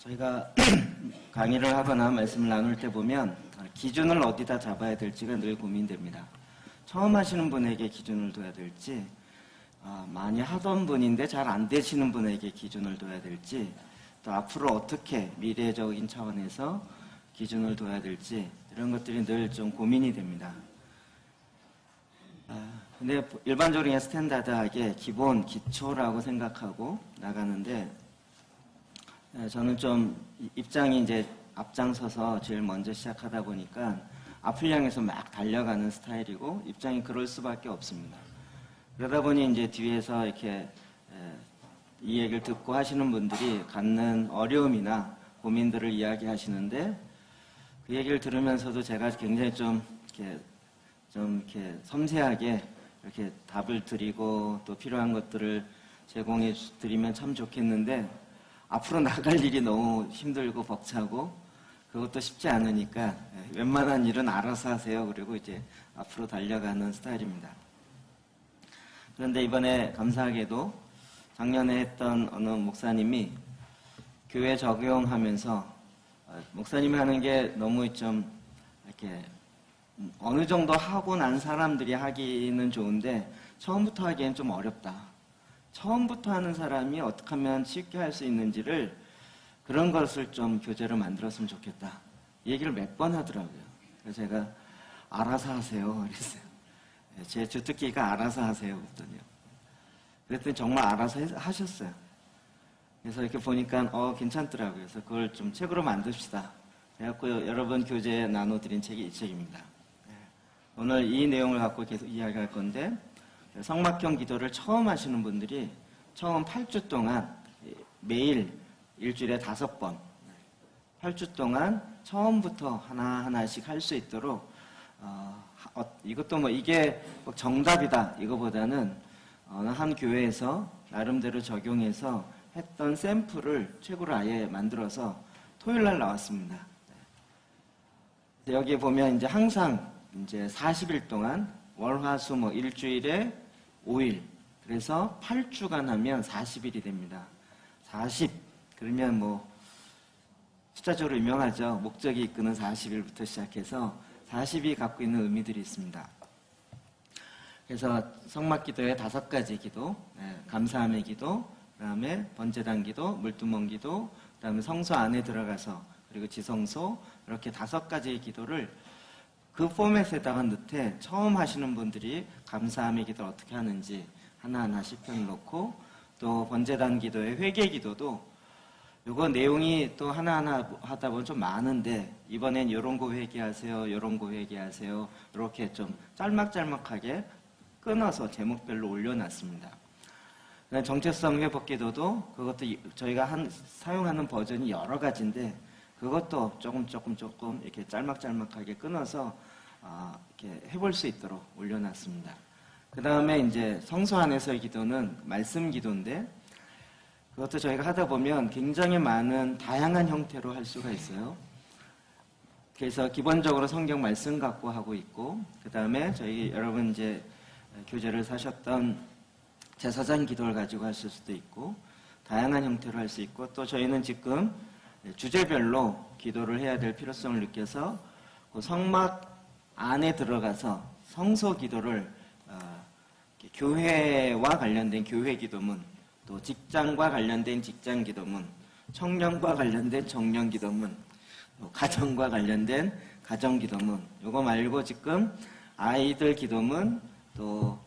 저희가 강의를 하거나 말씀을 나눌 때 보면 기준을 어디다 잡아야 될지가 늘 고민됩니다. 처음 하시는 분에게 기준을 둬야 될지, 많이 하던 분인데 잘 안 되시는 분에게 기준을 둬야 될지, 또 앞으로 어떻게 미래적인 차원에서 기준을 둬야 될지, 이런 것들이 늘 좀 고민이 됩니다. 근데 일반적으로 그냥 스탠다드하게 기본, 기초라고 생각하고 나가는데, 저는 좀 입장이 이제 앞장서서 제일 먼저 시작하다 보니까 앞을 향해서 막 달려가는 스타일이고 입장이 그럴 수밖에 없습니다. 그러다 보니 이제 뒤에서 이렇게 이 얘기를 듣고 하시는 분들이 갖는 어려움이나 고민들을 이야기하시는데, 그 얘기를 들으면서도 제가 굉장히 좀 이렇게 섬세하게 이렇게 답을 드리고 또 필요한 것들을 제공해 드리면 참 좋겠는데, 앞으로 나갈 일이 너무 힘들고 벅차고 그것도 쉽지 않으니까 웬만한 일은 알아서 하세요. 그리고 이제 앞으로 달려가는 스타일입니다. 그런데 이번에 감사하게도 작년에 했던 어느 목사님이 교회 적용하면서, 목사님이 하는 게 너무 좀 이렇게 어느 정도 하고 난 사람들이 하기는 좋은데 처음부터 하기엔 좀 어렵다. 처음부터 하는 사람이 어떻게 하면 쉽게 할 수 있는지를, 그런 것을 좀 교재로 만들었으면 좋겠다. 이 얘기를 몇 번 하더라고요. 그래서 제가 알아서 하세요 그랬어요. 제 주특기가 알아서 하세요 그랬더니요. 그랬더니 정말 알아서 하셨어요. 그래서 이렇게 보니까 괜찮더라고요. 그래서 그걸 좀 책으로 만듭시다. 그래갖고 여러분 교재에 나눠드린 책이 이 책입니다. 오늘 이 내용을 갖고 계속 이야기할 건데, 성막형 기도를 처음 하시는 분들이 처음 8주 동안 매일 일주일에 5번 8주 동안 처음부터 하나하나씩 할 수 있도록, 이것도 뭐 이게 정답이다 이거보다는 한 교회에서 나름대로 적용해서 했던 샘플을 책으로 아예 만들어서 토요일날 나왔습니다. 여기 보면 이제 항상 이제 40일 동안 월화수 일주일에 5일, 그래서 8주간 하면 40일이 됩니다. 40, 그러면 숫자적으로 유명하죠. 목적이 이끄는 40일부터 시작해서 40이 갖고 있는 의미들이 있습니다. 그래서 성막기도의 5가지 기도, 감사함의 기도, 그 다음에 번제단 기도, 물두멍 기도, 그 다음에 성소 안에 들어가서, 그리고 지성소, 이렇게 5가지의 기도를 그 포맷에다가 넣되, 처음 하시는 분들이 감사함의 기도를 어떻게 하는지 하나하나씩 펴놓고, 또 번제단 기도의 회개 기도도 요거 내용이 또 하나하나 하다 보면 좀 많은데, 이번엔 요런 거 회개하세요, 요런 거 회개하세요, 이렇게 좀 짤막짤막하게 끊어서 제목별로 올려놨습니다. 정체성 회복 기도도, 그것도 저희가 사용하는 버전이 여러 가지인데 그것도 조금 이렇게 짤막짤막하게 끊어서 이렇게 해볼 수 있도록 올려놨습니다. 그 다음에 이제 성소 안에서의 기도는 말씀 기도인데, 그것도 저희가 하다 보면 굉장히 많은 다양한 형태로 할 수가 있어요. 그래서 기본적으로 성경 말씀 갖고 하고 있고, 그 다음에 저희 여러분 이제 교재를 사셨던 제사장 기도를 가지고 하실 수도 있고, 다양한 형태로 할 수 있고, 또 저희는 지금 주제별로 기도를 해야 될 필요성을 느껴서 그 성막 안에 들어가서 성소 기도를, 교회와 관련된 교회 기도문, 또 직장과 관련된 직장 기도문, 청년과 관련된 청년 기도문, 가정과 관련된 가정 기도문, 요거 말고 지금 아이들 기도문, 또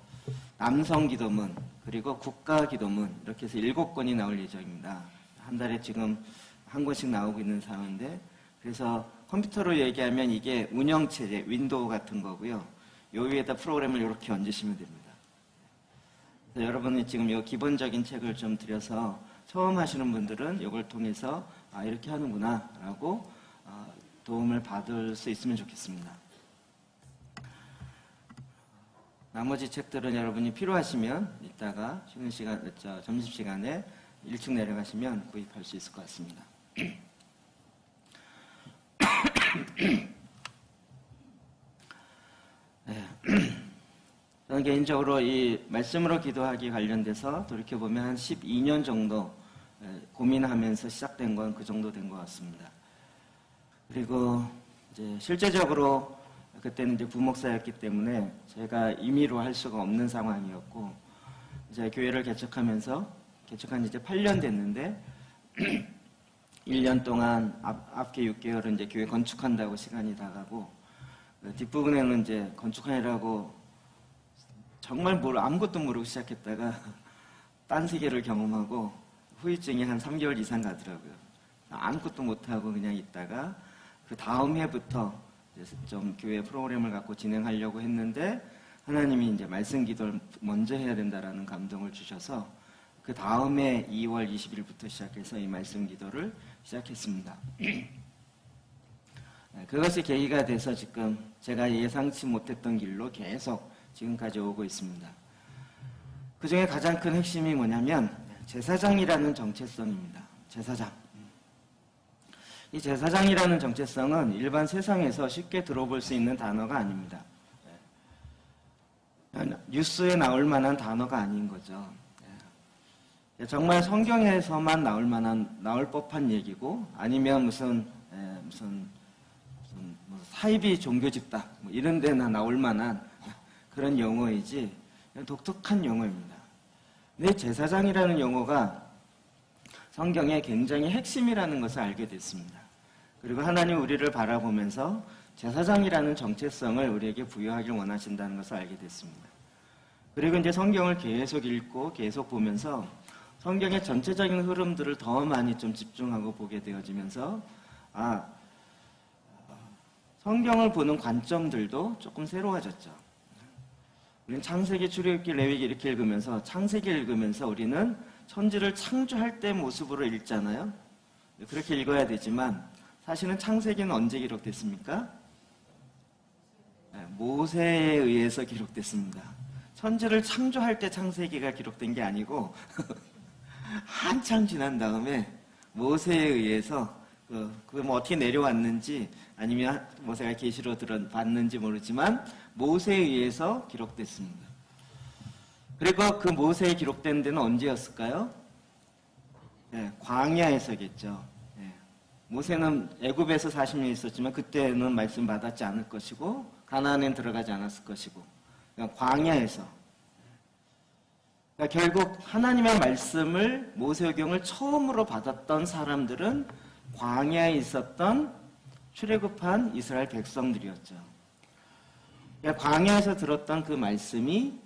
남성 기도문, 그리고 국가 기도문, 이렇게 해서 7권이 나올 예정입니다. 한 달에 지금 한 권씩 나오고 있는 상황인데, 그래서 컴퓨터로 얘기하면 이게 운영체제, 윈도우 같은 거고요. 요 위에다 프로그램을 이렇게 얹으시면 됩니다. 그래서 여러분이 지금 이 기본적인 책을 좀 드려서 처음 하시는 분들은 이걸 통해서 이렇게 하는구나 라고 도움을 받을 수 있으면 좋겠습니다. 나머지 책들은 여러분이 필요하시면 이따가 쉬는 시간, 점심시간에 1층 내려가시면 구입할 수 있을 것 같습니다. 네. 저는 개인적으로 이 말씀으로 기도하기 관련돼서 돌이켜보면 한 12년 정도 고민하면서 시작된 건 그 정도 된 것 같습니다. 그리고 이제 실제적으로 그때는 이제 부목사였기 때문에 제가 임의로 할 수가 없는 상황이었고, 이제 교회를 개척한 지 이제 8년 됐는데 1년 동안 앞에 6개월은 이제 교회 건축한다고 시간이 다 가고, 뒷부분에는 이제 건축하느라고 정말 아무것도 모르고 시작했다가 딴 세계를 경험하고 후유증이 한 3개월 이상 가더라고요. 아무것도 못하고 그냥 있다가 그 다음 해부터 좀 교회 프로그램을 갖고 진행하려고 했는데 하나님이 이제 말씀 기도를 먼저 해야 된다라는 감동을 주셔서 그 다음에 2월 20일부터 시작해서 이 말씀 기도를 시작했습니다. 그것이 계기가 돼서 지금 제가 예상치 못했던 길로 계속 지금까지 오고 있습니다. 그 중에 가장 큰 핵심이 뭐냐면 제사장이라는 정체성입니다. 제사장. 이 제사장이라는 정체성은 일반 세상에서 쉽게 들어볼 수 있는 단어가 아닙니다. 뉴스에 나올 만한 단어가 아닌 거죠. 정말 성경에서만 나올 법한 얘기고, 아니면 무슨 사이비 종교 집단 이런 데나 나올 만한 그런 용어이지 독특한 용어입니다. 근데 제사장이라는 용어가 성경의 굉장히 핵심이라는 것을 알게 됐습니다. 그리고 하나님 우리를 바라보면서 제사장이라는 정체성을 우리에게 부여하길 원하신다는 것을 알게 됐습니다. 그리고 이제 성경을 계속 읽고 계속 보면서 성경의 전체적인 흐름들을 더 많이 좀 집중하고 보게 되어지면서 성경을 보는 관점들도 조금 새로워졌죠. 우리는 창세기, 출애굽기, 레위기 이렇게 읽으면서 창세기를 읽으면서 우리는 천지를 창조할 때 모습으로 읽잖아요. 그렇게 읽어야 되지만 사실은 창세기는 언제 기록됐습니까? 모세에 의해서 기록됐습니다. 천지를 창조할 때 창세기가 기록된 게 아니고 한참 지난 다음에 모세에 의해서 그게 뭐 어떻게 내려왔는지 아니면 모세가 계시로 봤는지 모르지만 모세에 의해서 기록됐습니다. 그리고 그 모세에 기록된 데는 언제였을까요? 광야에서겠죠. 모세는 애굽에서 40년 있었지만 그때는 말씀 받았지 않을 것이고 가나안엔 들어가지 않았을 것이고 광야에서, 그러니까 결국 하나님의 말씀을 모세오경을 처음으로 받았던 사람들은 광야에 있었던 출애굽한 이스라엘 백성들이었죠. 그러니까 광야에서 들었던 그 말씀이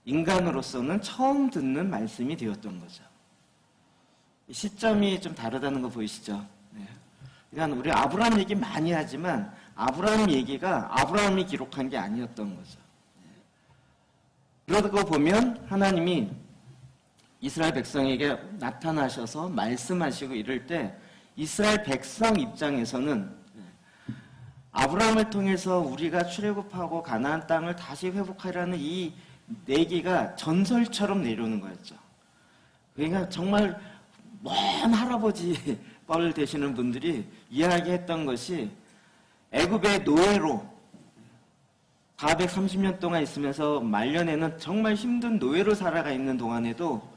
인간으로서는 처음 듣는 말씀이 되었던 거죠. 시점이 좀 다르다는 거 보이시죠? 그러니까 우리 아브라함 얘기 많이 하지만 아브라함 얘기가 아브라함이 기록한 게 아니었던 거죠. 그러고 보면 하나님이 이스라엘 백성에게 나타나셔서 말씀하시고 이럴 때 이스라엘 백성 입장에서는 아브라함을 통해서 우리가 출애굽하고 가나안 땅을 다시 회복하라는 이 내기가 전설처럼 내려오는 거였죠. 그러니까 정말 먼 할아버지 뻘 되시는 분들이 이야기했던 것이 애굽의 노예로 430년 동안 있으면서 말년에는 정말 힘든 노예로 살아가 있는 동안에도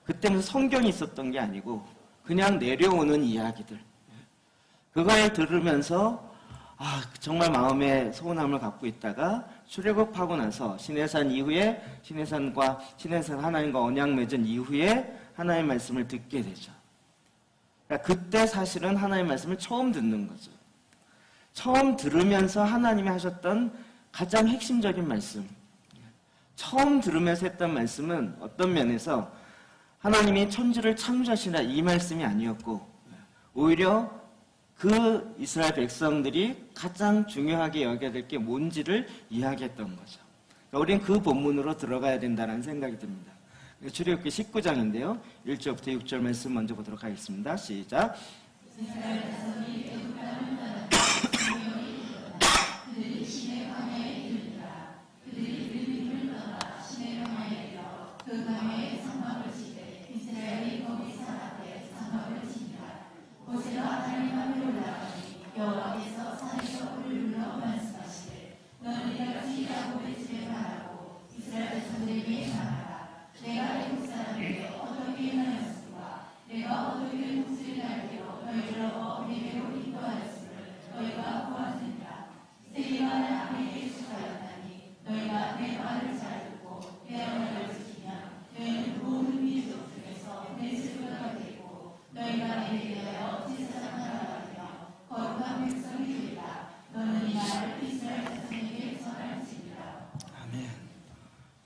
그때는 성경이 있었던 게 아니고 그냥 내려오는 이야기들, 그걸 들으면서 정말 마음에 소원함을 갖고 있다가 출애굽하고 나서 시내산 이후에 시내산 하나님과 언약 맺은 이후에 하나님의 말씀을 듣게 되죠. 그러니까 그때 사실은 하나님의 말씀을 처음 듣는 거죠. 처음 들으면서 하나님이 하셨던 가장 핵심적인 말씀, 처음 들으면서 했던 말씀은 어떤 면에서 하나님이 천지를 창조하시라 이 말씀이 아니었고 오히려 그 이스라엘 백성들이 가장 중요하게 여겨야 될 게 뭔지를 이야기했던 거죠. 그러니까 우리는 그 본문으로 들어가야 된다는 생각이 듭니다. 출애굽기 19장인데요. 1절부터 6절 말씀 먼저 보도록 하겠습니다. 시작.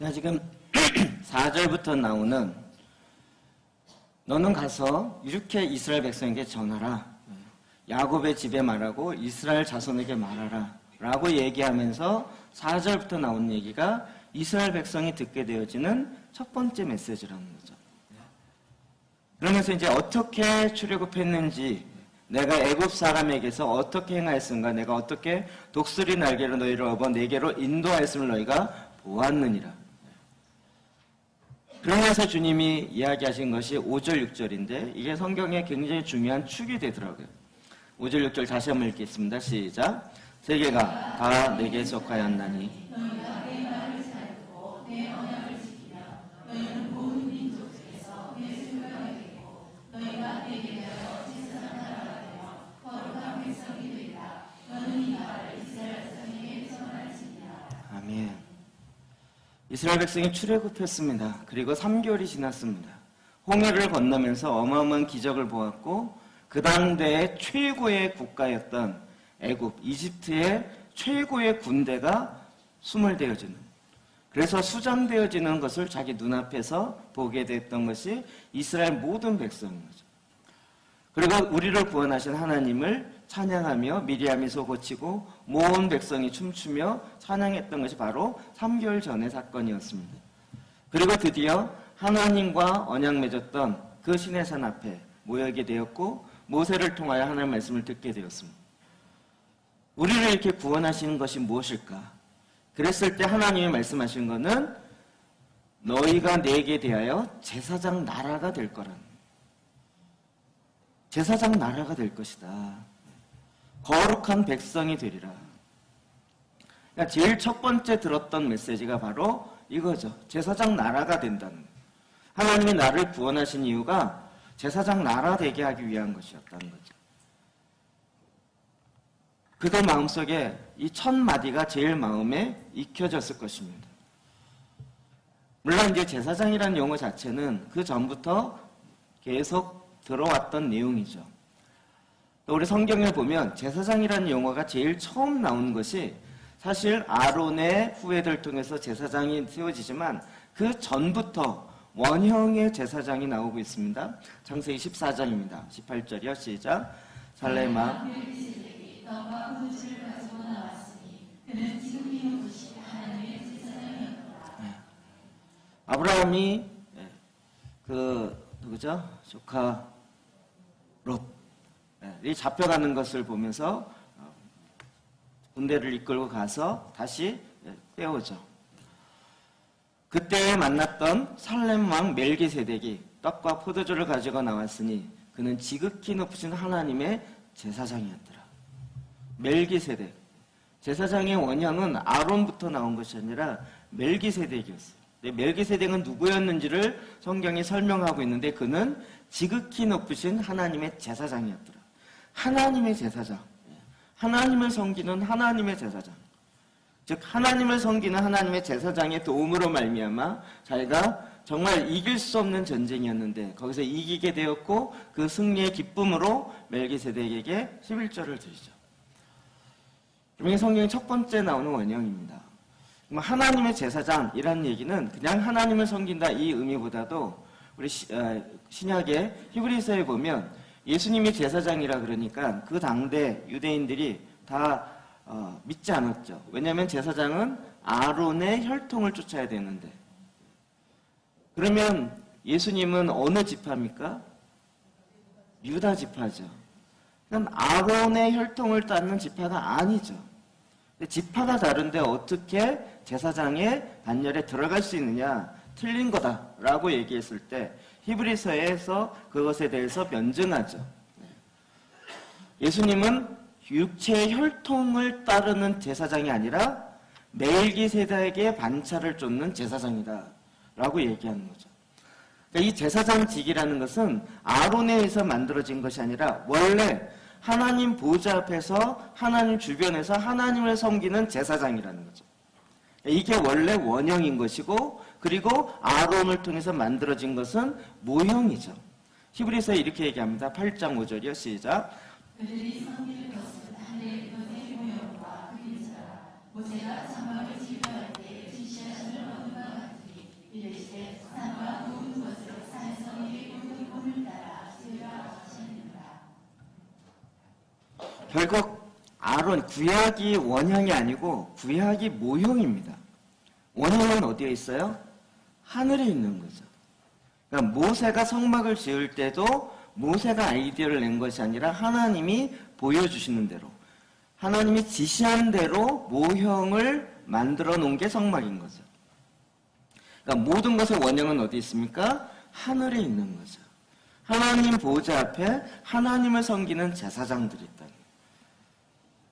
그러니까 지금 4절부터 나오는 너는 가서 이렇게 이스라엘 백성에게 전하라. 야곱의 집에 말하고 이스라엘 자손에게 말하라. 라고 얘기하면서 4절부터 나온 얘기가 이스라엘 백성이 듣게 되어지는 첫 번째 메시지라는 거죠. 그러면서 이제 어떻게 출애굽했는지, 내가 애굽 사람에게서 어떻게 행하였은가, 내가 어떻게 독수리 날개로 너희를 업어 내게로 인도하였음을 너희가 보았느니라. 그러면서 주님이 이야기하신 것이 5절, 6절인데 이게 성경에 굉장히 중요한 축이 되더라고요. 5절, 6절 다시 한번 읽겠습니다. 시작. 세계가 다 내게 속하였나니 아멘. 이스라엘 백성이 출애굽했습니다. 그리고 3개월이 지났습니다. 홍해를 건너면서 어마어마한 기적을 보았고 그 당대의 최고의 국가였던 애굽, 이집트의 최고의 군대가 수몰되어지는, 그래서 수장되어지는 것을 자기 눈앞에서 보게 됐던 것이 이스라엘 모든 백성인 거죠. 그리고 우리를 구원하신 하나님을 찬양하며 미리암이 미소 고치고 모든 백성이 춤추며 찬양했던 것이 바로 3개월 전의 사건이었습니다. 그리고 드디어 하나님과 언약 맺었던 그 시내산 앞에 모이게 되었고 모세를 통하여 하나님의 말씀을 듣게 되었습니다. 우리를 이렇게 구원하시는 것이 무엇일까? 그랬을 때 하나님이 말씀하신 것은 너희가 내게 대하여 제사장 나라가 될 거라는, 제사장 나라가 될 것이다. 거룩한 백성이 되리라. 그러니까 제일 첫 번째 들었던 메시지가 바로 이거죠. 제사장 나라가 된다는 거예요. 하나님이 나를 구원하신 이유가 제사장 나라 되게 하기 위한 것이었다는 거죠. 그들 마음속에 이 첫 마디가 제일 마음에 익혀졌을 것입니다. 물론 이제 제사장이라는 용어 자체는 그 전부터 계속 들어왔던 내용이죠. 또 우리 성경을 보면 제사장이라는 용어가 제일 처음 나온 것이 사실 아론의 후예들 통해서 제사장이 세워지지만 그 전부터 원형의 제사장이 나오고 있습니다. 창세기 14장입니다. 18절이요. 시작. 살레마 아브라함이 누구죠? 조카 롯이 잡혀가는 것을 보면서 군대를 이끌고 가서 다시 떼오죠. 그때 만났던 살렘 왕 멜기세덱이 떡과 포도주를 가지고 나왔으니 그는 지극히 높으신 하나님의 제사장이었더라. 멜기세덱. 제사장의 원형은 아론부터 나온 것이 아니라 멜기세덱이었어요. 멜기세덱은 누구였는지를 성경이 설명하고 있는데 그는 지극히 높으신 하나님의 제사장이었더라. 하나님의 제사장. 하나님을 섬기는 하나님의 제사장. 즉 하나님을 섬기는 하나님의 제사장의 도움으로 말미암아 자기가 정말 이길 수 없는 전쟁이었는데 거기서 이기게 되었고 그 승리의 기쁨으로 멜기세덱에게 11절을 드리죠. 이게 성경의 첫 번째 나오는 원형입니다. 하나님의 제사장이라는 얘기는 그냥 하나님을 섬긴다 이 의미보다도 우리 신약의 히브리서에 보면 예수님이 제사장이라 그러니까 그 당대 유대인들이 다 믿지 않았죠. 왜냐하면 제사장은 아론의 혈통을 쫓아야 되는데 그러면 예수님은 어느 지파입니까? 유다 지파죠. 그럼 아론의 혈통을 따르는 지파가 아니죠. 지파가 다른데 어떻게 제사장의 단열에 들어갈 수 있느냐? 틀린 거다라고 얘기했을 때 히브리서에서 그것에 대해서 변증하죠. 예수님은 육체의 혈통을 따르는 제사장이 아니라 멜기세덱의 반차를 쫓는 제사장이다 라고 얘기하는 거죠. 그러니까 이 제사장직이라는 것은 아론에 의해서 만들어진 것이 아니라 원래 하나님 보좌 앞에서 하나님 주변에서 하나님을 섬기는 제사장이라는 거죠. 이게 원래 원형인 것이고 그리고 아론을 통해서 만들어진 것은 모형이죠. 히브리서에 이렇게 얘기합니다. 8장 5절이요. 시작. 그들이 섬기는 것은 하늘의 은혜의 모형과 그림자라 모세가 사막을 지배할 때 지시하심을 얻은 것 같으니 결국 아론, 구약이 원형이 아니고 구약이 모형입니다. 원형은 어디에 있어요? 하늘에 있는 거죠. 그러니까 모세가 성막을 지을 때도 모세가 아이디어를 낸 것이 아니라 하나님이 보여주시는 대로, 하나님이 지시한 대로 모형을 만들어 놓은 게 성막인 거죠. 그러니까 모든 것의 원형은 어디 있습니까? 하늘에 있는 거죠. 하나님 보좌 앞에 하나님을 섬기는 제사장들이 있다.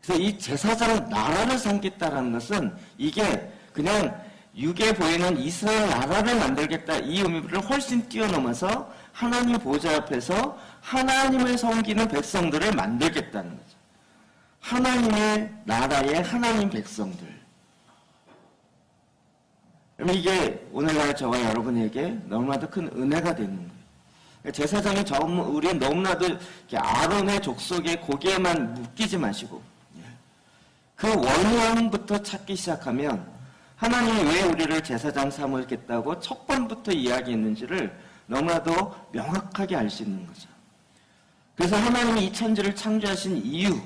그래서 이 제사장 나라를 섬겠다라는 것은 이게 그냥 육에 보이는 이스라엘 나라를 만들겠다 이 의미를 훨씬 뛰어넘어서 하나님 보좌 앞에서 하나님을 섬기는 백성들을 만들겠다는 거죠. 하나님의 나라의 하나님 백성들. 그럼 이게 오늘날 저와 여러분에게 너무나도 큰 은혜가 되는 거예요. 제사장이 우리는 너무나도 아론의 족속의 고개에만 묶이지 마시고 그 원형부터 찾기 시작하면 하나님이 왜 우리를 제사장 삼으겠다고 첫 번부터 이야기했는지를 너무나도 명확하게 알 수 있는 거죠. 그래서 하나님이 이 천지를 창조하신 이유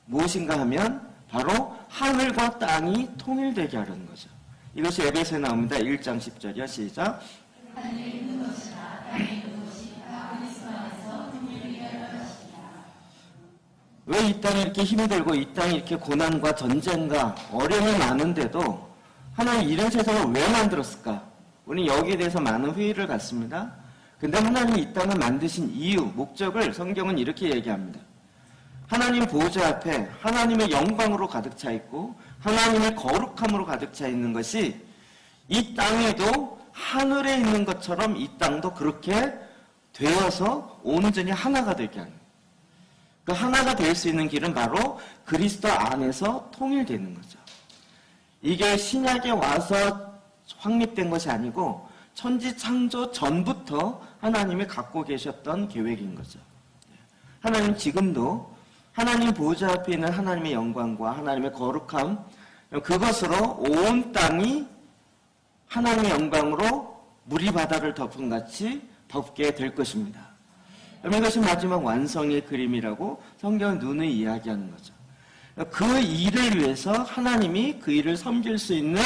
무엇인가 하면 바로 하늘과 땅이 통일되게 하려는 거죠. 이것이 에베소에 나옵니다. 1장 10절이요. 시작. 하늘에 있는 것이나 땅에 있는 것이 다 그리스도 안에서 통일되게 하려 하시니라. 왜 이 땅이 이렇게 힘들고 이 땅이 이렇게 고난과 전쟁과 어려움이 많은데도 하나님 이런 세상을 왜 만들었을까? 우리는 여기에 대해서 많은 회의를 갖습니다. 근데 하나님이 이 땅을 만드신 이유, 목적을 성경은 이렇게 얘기합니다. 하나님 보좌 앞에 하나님의 영광으로 가득 차 있고 하나님의 거룩함으로 가득 차 있는 것이 이 땅에도 하늘에 있는 것처럼 이 땅도 그렇게 되어서 온전히 하나가 되게 하는 거예요. 그 하나가 될 수 있는 길은 바로 그리스도 안에서 통일되는 거죠. 이게 신약에 와서 확립된 것이 아니고 천지 창조 전부터 하나님이 갖고 계셨던 계획인 거죠. 하나님 지금도 하나님 보좌 앞에 있는 하나님의 영광과 하나님의 거룩함, 그것으로 온 땅이 하나님의 영광으로 물이 바다를 덮은 같이 덮게 될 것입니다. 이것이 마지막 완성의 그림이라고 성경은 누누이 이야기하는 거죠. 그 일을 위해서 하나님이 그 일을 섬길 수 있는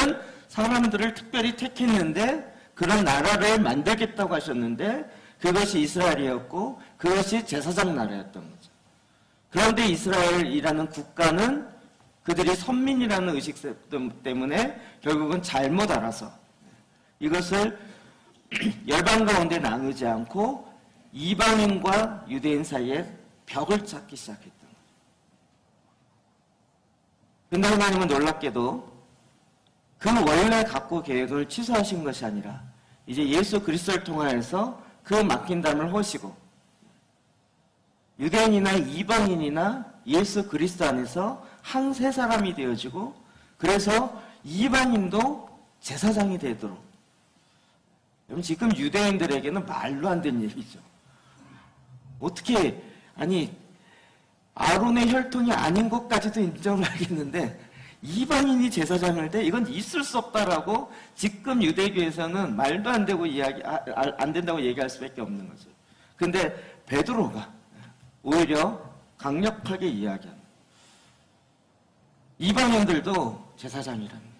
사람들을 특별히 택했는데 그런 나라를 만들겠다고 하셨는데 그것이 이스라엘이었고 그것이 제사장 나라였던 거죠. 그런데 이스라엘이라는 국가는 그들이 선민이라는 의식 때문에 결국은 잘못 알아서 이것을 열방 가운데 나누지 않고 이방인과 유대인 사이에 벽을 찾기 시작했던 거예요. 그런데 하나님은 놀랍게도 그 원래 갖고 계획을 취소하신 것이 아니라 이제 예수 그리스도를 통하여서 그 맡긴 담을 허시고 유대인이나 이방인이나 예수 그리스도 안에서 한 세 사람이 되어지고 그래서 이방인도 제사장이 되도록. 여러분 지금 유대인들에게는 말로 안 되는 얘기죠. 어떻게 아니 아론의 혈통이 아닌 것까지도 인정을 하겠는데 이방인이 제사장을 돼? 이건 있을 수 없다라고 지금 유대교에서는 말도 안 되고 안 된다고 얘기할 수밖에 없는 거죠. 근데 베드로가 오히려 강력하게 이야기합니다. 이방인들도 제사장이라는 거예요.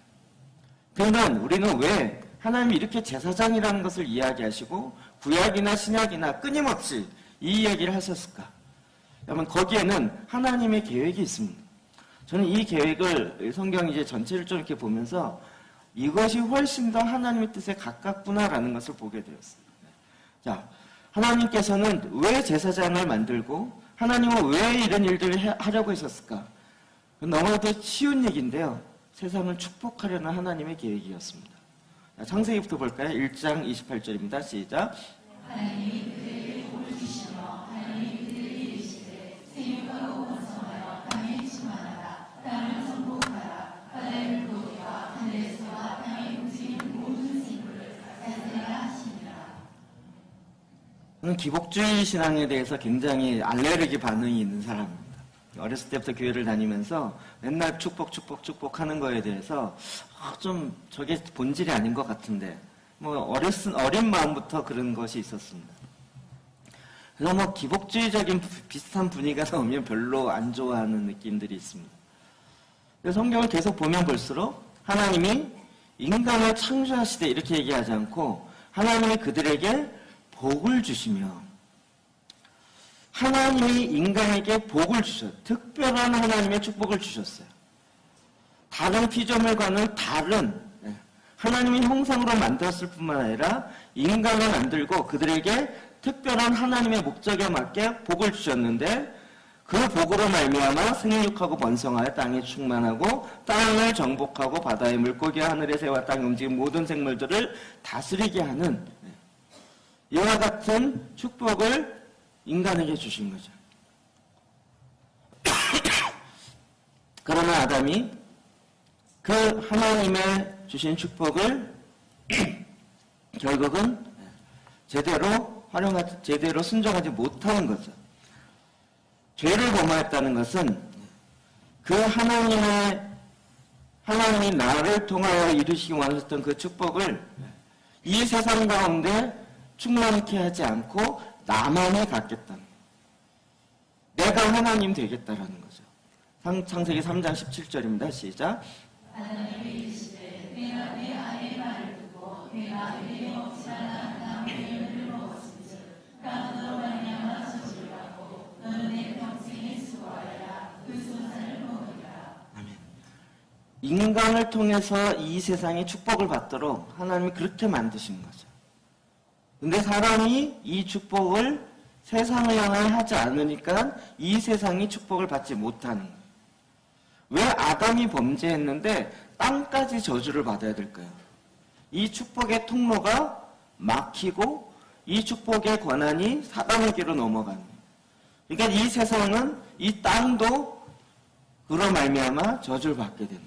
그러면 우리는 왜 하나님이 이렇게 제사장이라는 것을 이야기하시고 구약이나 신약이나 끊임없이 이 이야기를 하셨을까? 여러분 거기에는 하나님의 계획이 있습니다. 저는 이 계획을 성경 이제 전체를 좀 이렇게 보면서 이것이 훨씬 더 하나님의 뜻에 가깝구나라는 것을 보게 되었습니다. 자, 하나님께서는 왜 제사장을 만들고 하나님은 왜 이런 일들을 하려고 하셨을까? 너무나도 쉬운 얘기인데요. 세상을 축복하려는 하나님의 계획이었습니다. 자, 창세기부터 볼까요? 1장 28절입니다. 시작. 하나님이 그들을 고르시며 하나님이 그들에게 이르시되 생육하고 번성하여 땅에 충만하라. 땅을 정복하라. 바다의 물고기와 하늘에서와 땅에 움직이는 모든 생물을 다스리라 하시니라. 저는 기복주의 신앙에 대해서 굉장히 알레르기 반응이 있는 사람입니다. 어렸을 때부터 교회를 다니면서 맨날 축복 하는 거에 대해서 좀 저게 본질이 아닌 것 같은데 어린 마음부터 그런 것이 있었습니다. 그래서 기복주의적인 비슷한 분위기가 나오면 별로 안 좋아하는 느낌들이 있습니다. 그래서 성경을 계속 보면 볼수록 하나님이 인간을 창조하시되 이렇게 얘기하지 않고 하나님이 그들에게 복을 주시며 하나님이 인간에게 복을 주셨어요. 특별한 하나님의 축복을 주셨어요. 다른 피조물과는 다른 하나님의 형상으로 만들었을 뿐만 아니라 인간을 만들고 그들에게 특별한 하나님의 목적에 맞게 복을 주셨는데 그 복으로 말미암아 생육하고 번성하여 땅에 충만하고 땅을 정복하고 바다의 물고기와 하늘의 새와 땅에 움직이는 모든 생물들을 다스리게 하는 이와 같은 축복을 인간에게 주신 거죠. 그러나 아담이 그 하나님의 주신 축복을 결국은 제대로 순종하지 못하는 거죠. 죄를 범하였다는 것은 그 하나님이 나를 통하여 이루시기 원하셨던 그 축복을 이 세상 가운데 충만케 하지 않고 나만이 갖겠다는 내가 하나님 되겠다라는 거죠. 창세기 3장 17절입니다. 시작. 하나님이 이르시되 내가 내 아내의 말을 듣고 내가 그에게 먹지 않은 나무의 열매를 먹었은즉 땅으로 말미암아 저주를 받고 너는 내 평생에 수고하여라 그 순산을 먹으리라. 아멘. 인간을 통해서 이 세상에 축복을 받도록 하나님이 그렇게 만드신 거죠. 근데 사람이 이 축복을 세상을 향하여 하지 않으니까 이 세상이 축복을 받지 못하는 거예요. 왜 아담이 범죄했는데 땅까지 저주를 받아야 될까요? 이 축복의 통로가 막히고 이 축복의 권한이 사람에게로 넘어가는 거예요. 그러니까 이 세상은 이 땅도 그로 말미암아 저주를 받게 되는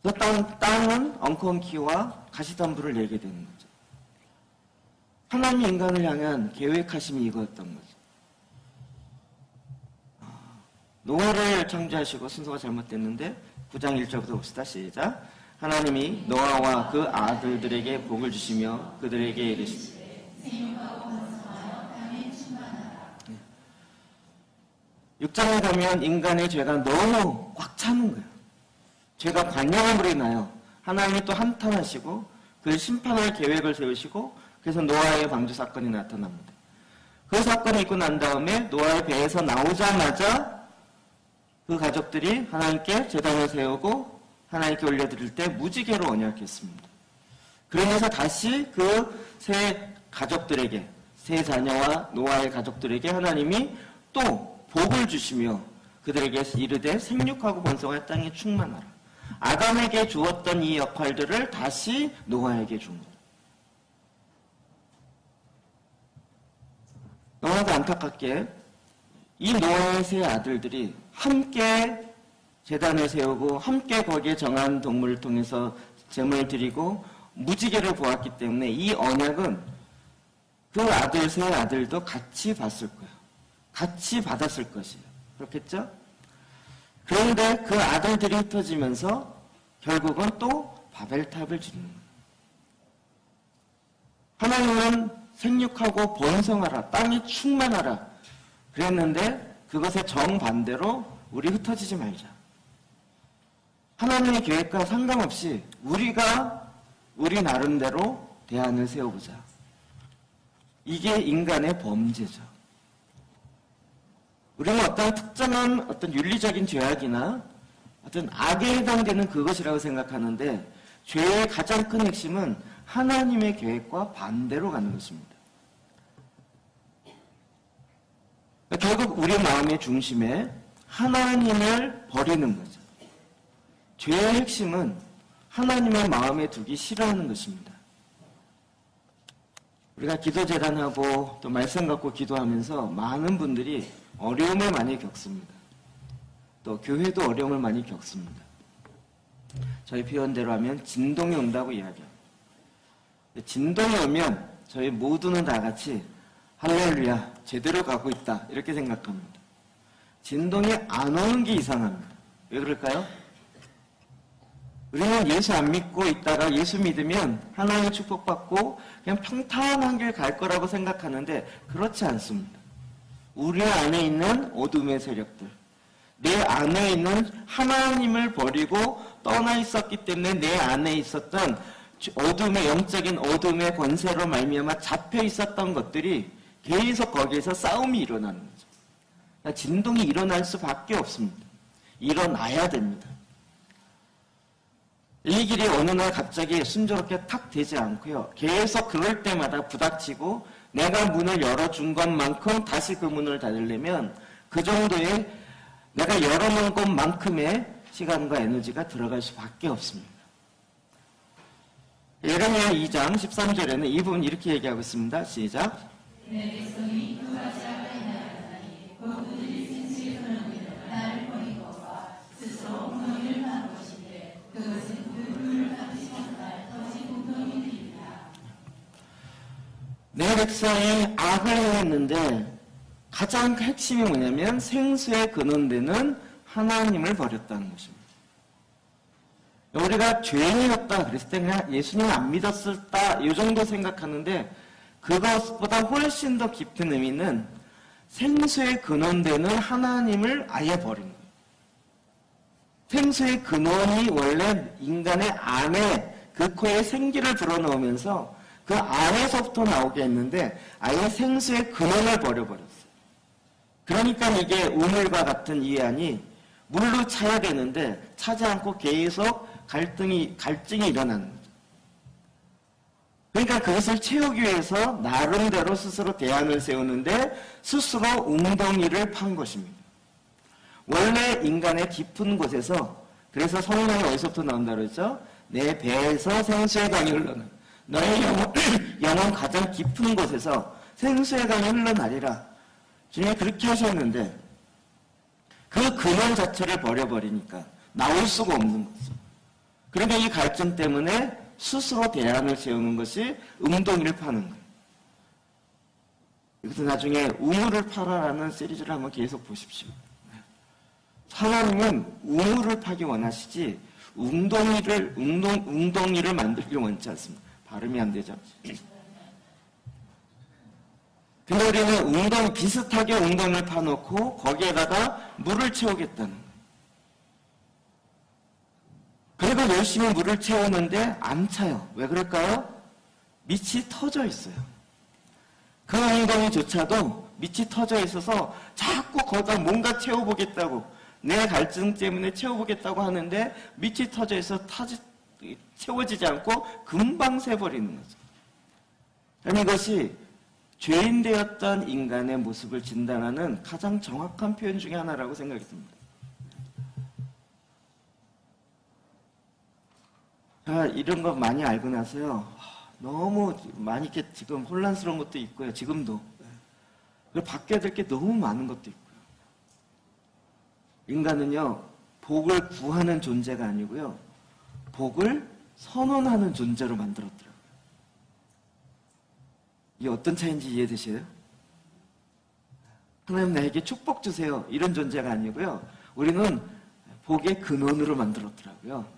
거예요. 그래서 땅은 엉겅퀴와 가시덤불을 내게 되는 거죠. 하나님이 인간을 향한 계획하심이 이거였던 거죠. 노아를 창조하시고 순서가 잘못됐는데 9장 1절부터 봅시다. 시작. 하나님이 노아와 그 아들들에게 복을 주시며 그들에게 이르시되 6장에 가면 인간의 죄가 너무 꽉 차는 거예요. 죄가 관영함으로 인하여 하나님이 또 한탄하시고 그를 심판할 계획을 세우시고 그래서 노아의 방주 사건이 나타납니다. 그 사건이 있고 난 다음에 노아의 배에서 나오자마자 그 가족들이 하나님께 제단을 세우고 하나님께 올려드릴 때 무지개로 언약했습니다. 그러면서 다시 그 세 가족들에게, 세 자녀와 노아의 가족들에게 하나님이 또 복을 주시며 그들에게 이르되 생육하고 번성하여 땅에 충만하라. 아담에게 주었던 이 역할들을 다시 노아에게 준 거예요. 너무나도 안타깝게 이 노아의 세 아들들이 함께 제단을 세우고 함께 거기에 정한 동물을 통해서 제물을 드리고 무지개를 보았기 때문에 이 언약은 그 아들 세 아들도 같이 봤을 거예요. 같이 받았을 것이에요. 그렇겠죠? 그런데 그 아들들이 흩어지면서 결국은 또 바벨탑을 짓는 거예요. 하나님은 생육하고 번성하라, 땅이 충만하라 그랬는데 그것의 정반대로 우리 흩어지지 말자. 하나님의 계획과 상관없이 우리가 우리 나름대로 대안을 세워보자. 이게 인간의 범죄죠. 우리는 어떤 특정한 어떤 윤리적인 죄악이나 어떤 악에 해당되는 그것이라고 생각하는데 죄의 가장 큰 핵심은 하나님의 계획과 반대로 가는 것입니다. 결국 우리 마음의 중심에 하나님을 버리는 거죠. 죄의 핵심은 하나님의 마음에 두기 싫어하는 것입니다. 우리가 기도재단하고 또 말씀 갖고 기도하면서 많은 분들이 어려움을 많이 겪습니다. 또 교회도 어려움을 많이 겪습니다. 저희 표현대로 하면 진동이 온다고 이야기합니다. 진동이 오면 저희 모두는 다 같이 할렐루야 제대로 가고 있다 이렇게 생각합니다. 진동이 안 오는 게 이상합니다. 왜 그럴까요? 우리는 예수 안 믿고 있다가 예수 믿으면 하나님의 축복받고 그냥 평탄한 길 갈 거라고 생각하는데 그렇지 않습니다. 우리 안에 있는 어둠의 세력들, 내 안에 있는 하나님을 버리고 떠나 있었기 때문에 내 안에 있었던 어둠의 영적인 어둠의 권세로 말미암아 잡혀 있었던 것들이 계속 거기에서 싸움이 일어나는 거죠. 그러니까 진동이 일어날 수밖에 없습니다. 일어나야 됩니다. 이 길이 어느 날 갑자기 순조롭게 탁 되지 않고요. 계속 그럴 때마다 부닥치고 내가 문을 열어준 것만큼 다시 그 문을 닫으려면 그 정도의 내가 열어놓은 것만큼의 시간과 에너지가 들어갈 수밖에 없습니다. 예레미야 2장 13절에는 이 부분 이렇게 얘기하고 있습니다. 시작. 내 백성이 두 가지 앞에 나아가니 곧 그들이 생수의 그늘에서 나를 버리고와 스스로 웅덩이를 파는 것인데 그것은 그 물을 감시하는 터진 웅덩이들이다. 내 백성이 악을 행했는데 가장 핵심이 뭐냐면 생수의 근원되는 하나님을 버렸다는 것입니다. 우리가 죄인이었다 그랬을 때 그냥 예수님 안 믿었을까 이 정도 생각하는데 그것보다 훨씬 더 깊은 의미는 생수의 근원되는 하나님을 아예 버린 거예요. 생수의 근원이 원래 인간의 안에 그 코에 생기를 불어넣으면서 그 안에서부터 나오게 했는데 아예 생수의 근원을 버려버렸어요. 그러니까 이게 우물과 같은 이해안이 물로 차야 되는데 차지 않고 계속 갈증이 일어나는 거죠. 그러니까 그것을 채우기 위해서 나름대로 스스로 대안을 세우는데 스스로 웅덩이를 판 것입니다. 원래 인간의 깊은 곳에서 그래서 성령이 어디서부터 나온다고 그랬죠? 내 배에서 생수의 강이 흘러나 너의 영혼 가장 깊은 곳에서 생수의 강이 흘러나리라. 주님이 그렇게 하셨는데 그 근원 자체를 버려버리니까 나올 수가 없는 거죠. 그러니까 이 갈증 때문에 스스로 대안을 세우는 것이 웅덩이를 파는 거예요. 그래서 나중에 우물을 파라라는 시리즈를 한번 계속 보십시오. 하나님은 우물을 파기 원하시지 웅덩이를 만들기 원치 않습니다. 발음이 안 되죠. 근데 우리는 비슷하게 웅덩이를 파놓고 거기에다가 물을 채우겠다는 거예요. 그리고 열심히 물을 채우는데 안 차요. 왜 그럴까요? 밑이 터져 있어요. 그 웅덩이조차도 밑이 터져 있어서 자꾸 거기다 뭔가 채워보겠다고 내 갈증 때문에 채워보겠다고 하는데 밑이 터져 있어서 채워지지 않고 금방 새버리는 거죠. 그럼 이것이 죄인 되었던 인간의 모습을 진단하는 가장 정확한 표현 중에 하나라고 생각이 듭니다. 이런 거 많이 알고 나서요. 너무 많이 이렇게 지금 혼란스러운 것도 있고요. 지금도. 그리고 바뀌어야 될 게 너무 많은 것도 있고요. 인간은요. 복을 구하는 존재가 아니고요. 복을 선언하는 존재로 만들었더라고요. 이게 어떤 차이인지 이해되세요? 하나님 나에게 축복 주세요. 이런 존재가 아니고요. 우리는 복의 근원으로 만들었더라고요.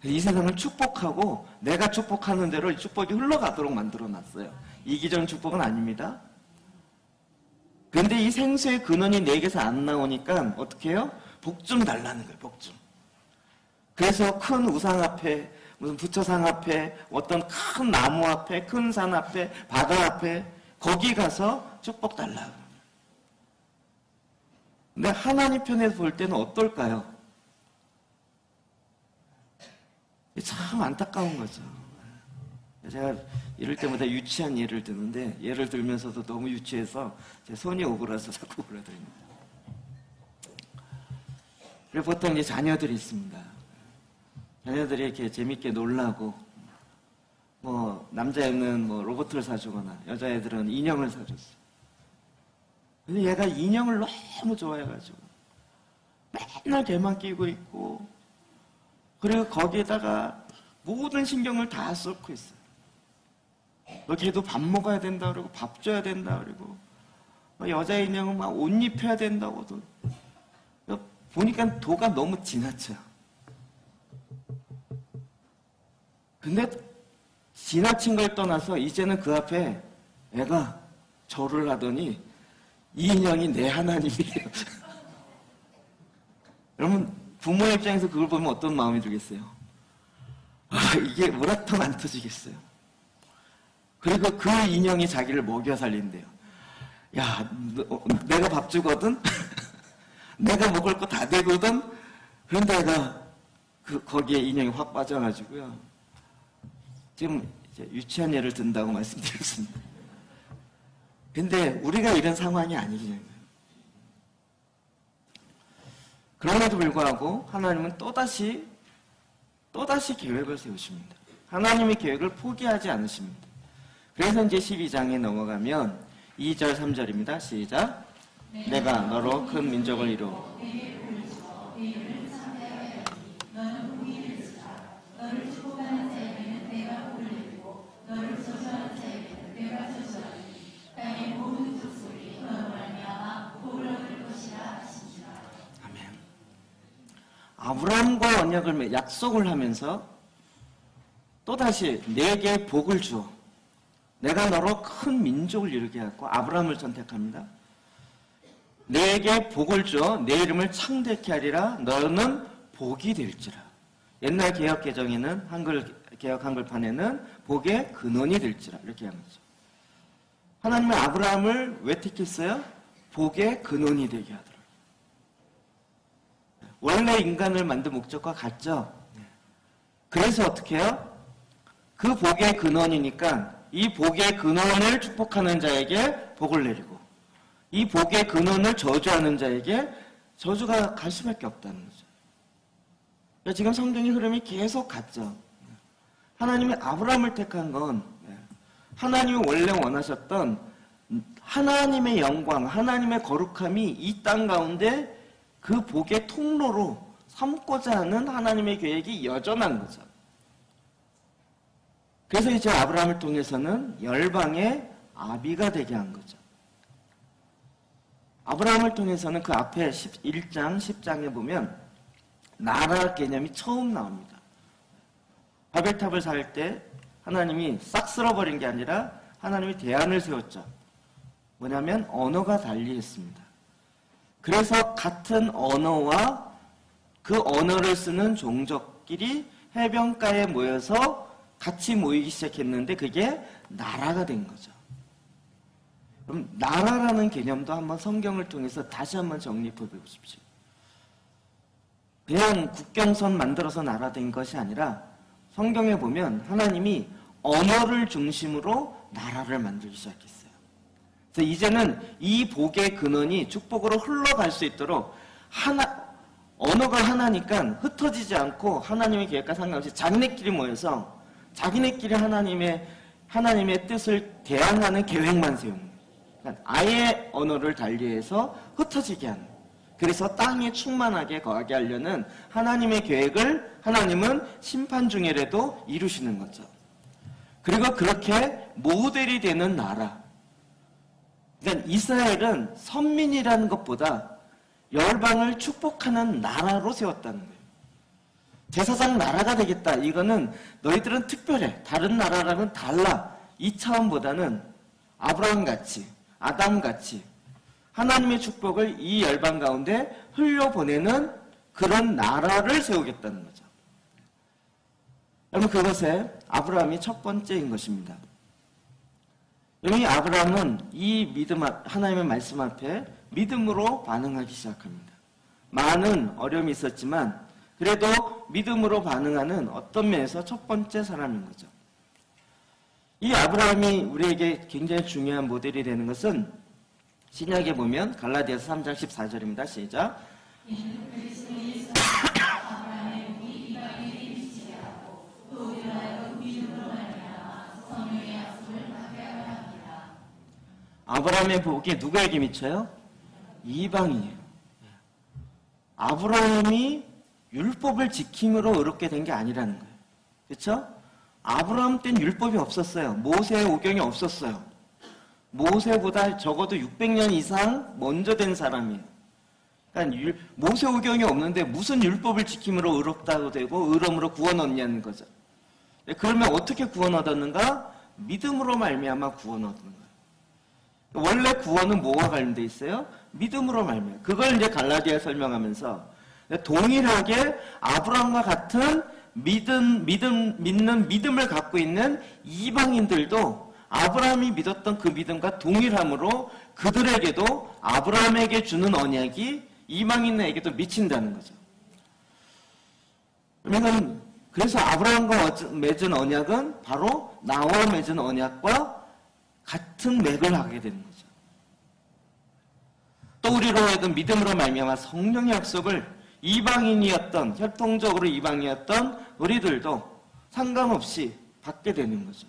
이 세상을 축복하고 내가 축복하는 대로 이 축복이 흘러가도록 만들어놨어요. 이기적인 축복은 아닙니다. 그런데 이 생수의 근원이 내게서 안 나오니까 어떻게 해요? 복 좀 달라는 거예요. 복 좀. 그래서 큰 우상 앞에 무슨 부처상 앞에 어떤 큰 나무 앞에 큰 산 앞에 바다 앞에 거기 가서 축복 달라고. 근데 하나님 편에서 볼 때는 어떨까요? 참 안타까운 거죠. 제가 이럴 때마다 유치한 예를 드는데 예를 들면서도 너무 유치해서 제 손이 오그라서 자꾸 그러더랍니다. 그리고 보통 이제 자녀들이 있습니다. 자녀들이 이렇게 재밌게 놀라고 남자애는 로봇을 사주거나 여자애들은 인형을 사줬어요. 근데 얘가 인형을 너무 좋아해가지고 맨날 걔만 끼고 있고 그리고 거기에다가 모든 신경을 다 쏟고 있어요. 걔도 밥 먹어야 된다 그러고 밥 줘야 된다 그러고 여자 인형은 막 옷 입혀야 된다고도 보니까 도가 너무 지나쳐요. 근데 지나친 걸 떠나서 이제는 그 앞에 애가 절을 하더니 이 인형이 내 하나님이에요. 여러분, 부모의 입장에서 그걸 보면 어떤 마음이 들겠어요? 아, 이게 뭐라통 안 터지겠어요. 그리고 그 인형이 자기를 먹여 살린대요. 야, 내가 밥 주거든? 내가 먹을 거 다 되거든? 그런데 애가 거기에 인형이 확 빠져가지고요. 지금 이제 유치한 예를 든다고 말씀드렸습니다. 근데 우리가 이런 상황이 아니냐고요. 그럼에도 불구하고 하나님은 또다시 계획을 세우십니다. 하나님의 계획을 포기하지 않으십니다. 그래서 이제 12장에 넘어가면 2절, 3절입니다. 시작. 내가 너로 큰 민족을 이루고 아브라함과 언약을 약속을 하면서 또다시 내게 복을 주어 내가 너로 큰 민족을 이루게 하고 아브라함을 선택합니다. 내게 복을 주어 내 이름을 창대케 하리라. 너는 복이 될지라. 옛날 개역 개정에는 개역 한글판에는 복의 근원이 될지라 이렇게 한 거죠. 하나님은 아브라함을 왜 택했어요? 복의 근원이 되게 하더라고요. 원래 인간을 만든 목적과 같죠. 그래서 어떻게 해요? 그 복의 근원이니까 이 복의 근원을 축복하는 자에게 복을 내리고 이 복의 근원을 저주하는 자에게 저주가 갈 수밖에 없다는 거죠. 그러니까 지금 성경의 흐름이 계속 같죠. 하나님이 아브라함을 택한 건 하나님이 원래 원하셨던 하나님의 영광, 하나님의 거룩함이 이 땅 가운데 그 복의 통로로 삼고자 하는 하나님의 계획이 여전한 거죠. 그래서 이제 아브라함을 통해서는 열방의 아비가 되게 한 거죠. 아브라함을 통해서는 그 앞에 1장, 10장에 보면 나라 개념이 처음 나옵니다. 바벨탑을 살 때 하나님이 싹 쓸어버린 게 아니라 하나님이 대안을 세웠죠. 뭐냐면 언어가 달리했습니다. 그래서 같은 언어와 그 언어를 쓰는 종족끼리 해변가에 모여서 같이 모이기 시작했는데 그게 나라가 된 거죠. 그럼 나라라는 개념도 한번 성경을 통해서 다시 한번 정리해 보십시오. 그냥 국경선 만들어서 나라 된 것이 아니라 성경에 보면 하나님이 언어를 중심으로 나라를 만들기 시작했어요. 그래서 이제는 이 복의 근원이 축복으로 흘러갈 수 있도록 언어가 하나니까 흩어지지 않고 하나님의 계획과 상관없이 자기네끼리 모여서 자기네끼리 하나님의 뜻을 대항하는 계획만 세우는 거예요. 그러니까 아예 언어를 달리해서 흩어지게 하는 거예요. 그래서 땅에 충만하게 거하게 하려는 하나님의 계획을 하나님은 심판 중에라도 이루시는 거죠. 그리고 그렇게 모델이 되는 나라. 그러니까 이스라엘은 선민이라는 것보다 열방을 축복하는 나라로 세웠다는 거예요. 제사장 나라가 되겠다. 이거는 너희들은 특별해. 다른 나라랑은 달라. 이 차원보다는 아브라함같이, 아담같이 하나님의 축복을 이 열방 가운데 흘려보내는 그런 나라를 세우겠다는 거죠. 여러분, 그것에 아브라함이 첫 번째인 것입니다. 여기 아브라함은 이 믿음 하나님의 말씀 앞에 믿음으로 반응하기 시작합니다. 많은 어려움이 있었지만 그래도 믿음으로 반응하는 어떤 면에서 첫 번째 사람인 거죠. 이 아브라함이 우리에게 굉장히 중요한 모델이 되는 것은 신약에 보면 갈라디아서 3장 14절입니다. 시작. 아브라함의 복이 누구에게 미쳐요? 이방인이에요. 아브라함이 율법을 지킴으로 의롭게 된 게 아니라는 거예요. 그렇죠? 아브라함 때는 율법이 없었어요. 모세의 오경이 없었어요. 모세보다 적어도 600년 이상 먼저 된 사람이에요. 그러니까 모세 오경이 없는데 무슨 율법을 지킴으로 의롭다고 되고 의로움으로 구원 얻냐는 거죠. 그러면 어떻게 구원 얻었는가? 믿음으로 말미암아 구원 얻는 거예요. 원래 구원은 뭐와 관련돼 있어요? 믿음으로 말미암아. 그걸 이제 갈라디아에 설명하면서 동일하게 아브라함과 같은 믿는 믿음을 갖고 있는 이방인들도 아브라함이 믿었던 그 믿음과 동일함으로 그들에게도 아브라함에게 주는 언약이 이방인에게도 미친다는 거죠. 그래서 아브라함과 맺은 언약은 바로 나와 맺은 언약과 같은 맥을 하게 되는 거죠. 또 우리로 하여금 믿음으로 말미암아 성령의 약속을 이방인이었던, 혈통적으로 이방인이었던 우리들도 상관없이 받게 되는 거죠.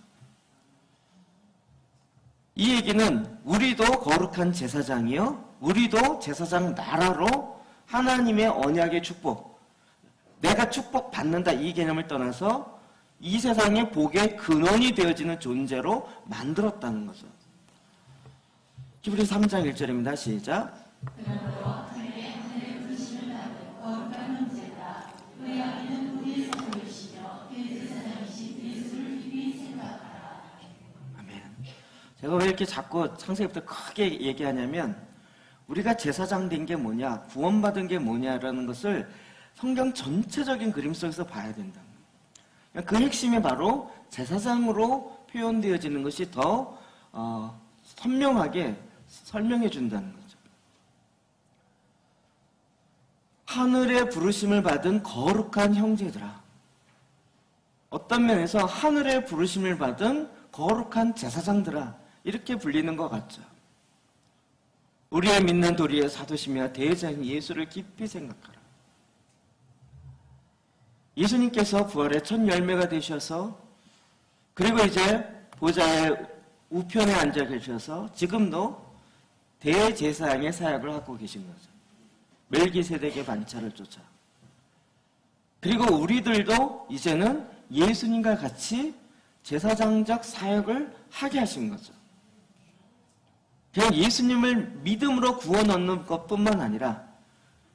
이 얘기는 우리도 거룩한 제사장이요, 우리도 제사장 나라로 하나님의 언약의 축복, 내가 축복받는다 이 개념을 떠나서 이 세상의 복의 근원이 되어지는 존재로 만들었다는 거죠. 히브리서 3장 1절입니다. 시작. 제가 왜 이렇게 자꾸 창세기부터 크게 얘기하냐면 우리가 제사장 된 게 뭐냐, 구원받은 게 뭐냐라는 것을 성경 전체적인 그림 속에서 봐야 된다. 그 핵심이 바로 제사장으로 표현되어지는 것이 더 선명하게 설명해 준다는 거죠. 하늘의 부르심을 받은 거룩한 형제들아. 어떤 면에서 하늘의 부르심을 받은 거룩한 제사장들아. 이렇게 불리는 것 같죠. 우리의 믿는 도리의 사도시며 대제사장 예수를 깊이 생각하라. 예수님께서 부활의 첫 열매가 되셔서 그리고 이제 보좌의 우편에 앉아 계셔서 지금도 대제사장의 사역을 하고 계신 거죠. 멜기세덱의 반차를 쫓아. 그리고 우리들도 이제는 예수님과 같이 제사장적 사역을 하게 하신 거죠. 그냥 예수님을 믿음으로 구원 얻는 것뿐만 아니라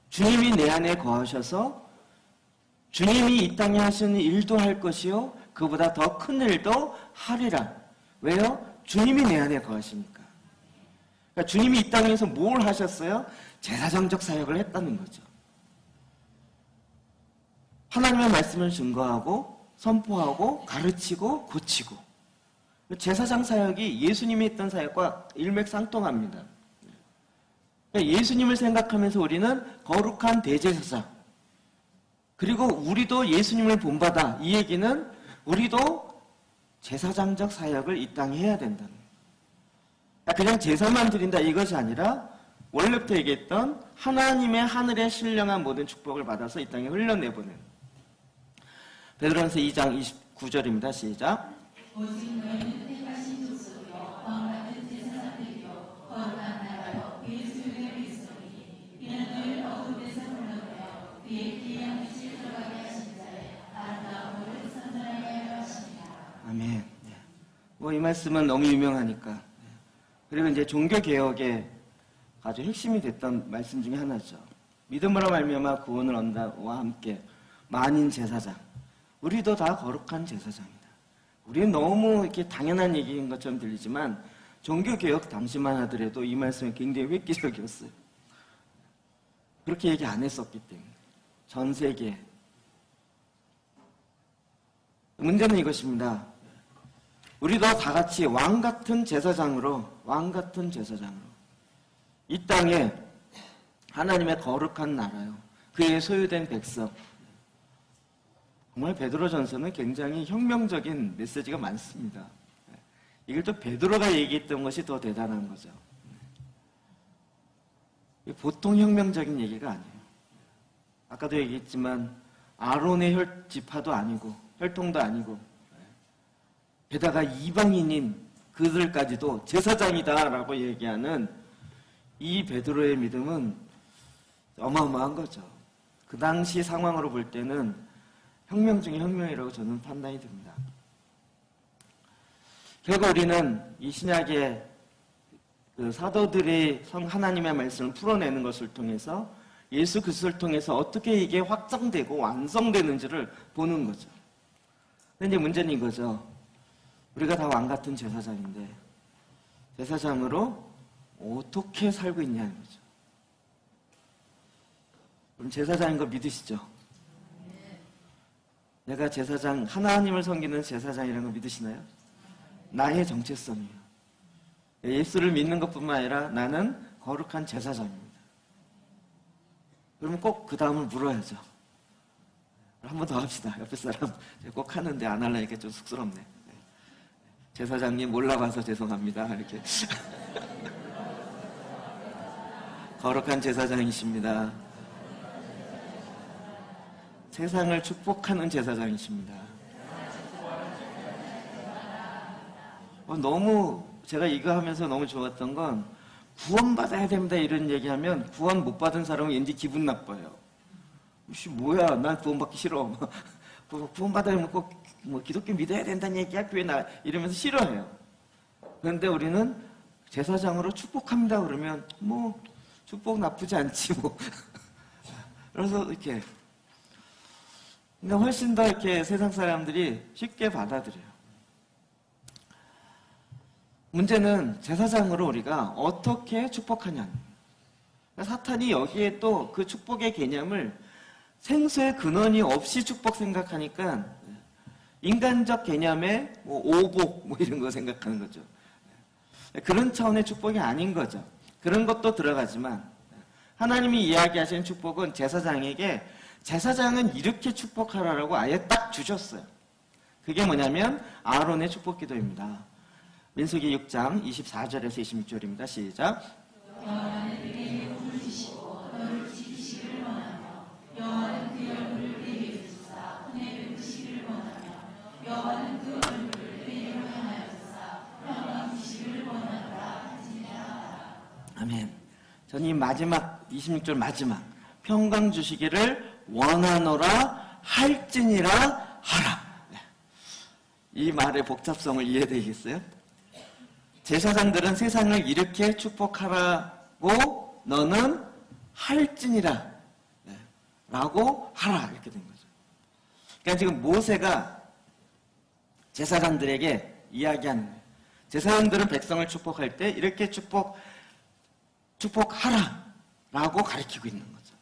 주님이 내 안에 거하셔서 주님이 이 땅에 하시는 일도 할 것이요 그보다 더 큰 일도 하리라. 왜요? 주님이 내 안에 거하시니까. 그러니까 주님이 이 땅에서 뭘 하셨어요? 제사장적 사역을 했다는 거죠. 하나님의 말씀을 증거하고 선포하고 가르치고 고치고. 제사장 사역이 예수님이 했던 사역과 일맥상통합니다. 그러니까 예수님을 생각하면서 우리는 거룩한 대제사장, 그리고 우리도 예수님을 본받아. 이 얘기는 우리도 제사장적 사역을 이 땅에 해야 된다는 거예요. 그냥 제사만 드린다 이것이 아니라 원래부터 얘기했던 하나님의 하늘의 신령한 모든 축복을 받아서 이 땅에 흘려내보는. 베드로전서 2장 29절입니다. 시작. 오직 너희는 택하신 족속이요 왕 같은 제사장들이요 거룩한 나라요 예수의 그리스도이니 이는 너희를 어두운 데서 불러내어 그의 귀한 빛을 들어가게 하신 자의 아름다운 것을 선전하게 하려 하십니다. 아멘. 이 말씀은 너무 유명하니까. 그리고 이제 종교개혁의 아주 핵심이 됐던 말씀 중에 하나죠. 믿음으로 말미암아 구원을 얻는다와 함께 만인 제사장. 우리도 다 거룩한 제사장입니다. 우리는 너무 이렇게 당연한 얘기인 것처럼 들리지만 종교개혁 당시만 하더라도 이 말씀이 굉장히 획기적이었어요. 그렇게 얘기 안 했었기 때문에. 전 세계. 문제는 이것입니다. 우리도 다 같이 왕 같은 제사장으로 이 땅에 하나님의 거룩한 나라요. 그의 소유된 백성. 정말 베드로전서는 굉장히 혁명적인 메시지가 많습니다. 이걸 또 베드로가 얘기했던 것이 더 대단한 거죠. 보통 혁명적인 얘기가 아니에요. 아까도 얘기했지만 아론의 지파도 아니고 혈통도 아니고 게다가 이방인인 그들까지도 제사장이다라고 얘기하는 이 베드로의 믿음은 어마어마한 거죠. 그 당시 상황으로 볼 때는 혁명 중에 혁명이라고 저는 판단이 듭니다. 결국 우리는 이 신약의 그 사도들이 하나님의 말씀을 풀어내는 것을 통해서 예수 그리스도를 통해서 어떻게 이게 확장되고 완성되는지를 보는 거죠. 근데 이제 문제는 이거죠. 우리가 다 왕 같은 제사장인데 제사장으로 어떻게 살고 있냐는 거죠. 그럼 제사장인 거 믿으시죠? 내가 제사장, 하나님을 섬기는 제사장이라는 거 믿으시나요? 나의 정체성이에요. 예수를 믿는 것뿐만 아니라 나는 거룩한 제사장입니다. 그러면 꼭 그 다음을 물어야죠. 한 번 더 합시다. 옆에 사람 꼭 하는데 안 하려니까 좀 쑥스럽네. 제사장님 몰라봐서 죄송합니다. 이렇게. 거룩한 제사장이십니다. 세상을 축복하는 제사장이십니다. 너무 제가 이거 하면서 너무 좋았던 건 구원받아야 됩니다 이런 얘기하면 구원 못 받은 사람은 왠지 기분 나빠요. 혹시 뭐야 난 구원받기 싫어. 구원받으면 꼭 뭐 기독교 믿어야 된다는 얘기야 교회 나 이러면서 싫어해요. 그런데 우리는 제사장으로 축복합니다 그러면 뭐 축복 나쁘지 않지 뭐. 그래서 이렇게 근데 훨씬 더 이렇게 세상 사람들이 쉽게 받아들여요. 문제는 제사장으로 우리가 어떻게 축복하냐. 사탄이 여기에 또 그 축복의 개념을 생수의 근원이 없이 축복 생각하니까 인간적 개념의 뭐 오복 뭐 이런 거 생각하는 거죠. 그런 차원의 축복이 아닌 거죠. 그런 것도 들어가지만 하나님이 이야기하시는 축복은 제사장에게 제사장은 이렇게 축복하라고 아예 딱 주셨어요. 그게 뭐냐면 아론의 축복 기도입니다. 민수기 6장 24절에서 26절입니다. 시작. 여호와는 그에게 복을 주시고 너를 지키시기를 원하며 여호와는 그 얼굴을 내게 주사 은혜 베푸시기를 원하며 여호와는 그 얼굴을 내게 향하여서 평강 주시기를 원하노라 하시니라. 아멘. 저는 이 마지막 26절 마지막 평강 주시기를 원하노라 할지니라 하라. 이 말의 복잡성을 이해되겠어요? 제사장들은 세상을 이렇게 축복하라고 너는 할지니라 라고 하라 이렇게 된 거죠. 그러니까 지금 모세가 제사장들에게 이야기하는 거예요. 제사장들은 백성을 축복할 때 이렇게 축복하라 라고 가르치고 있는 거죠.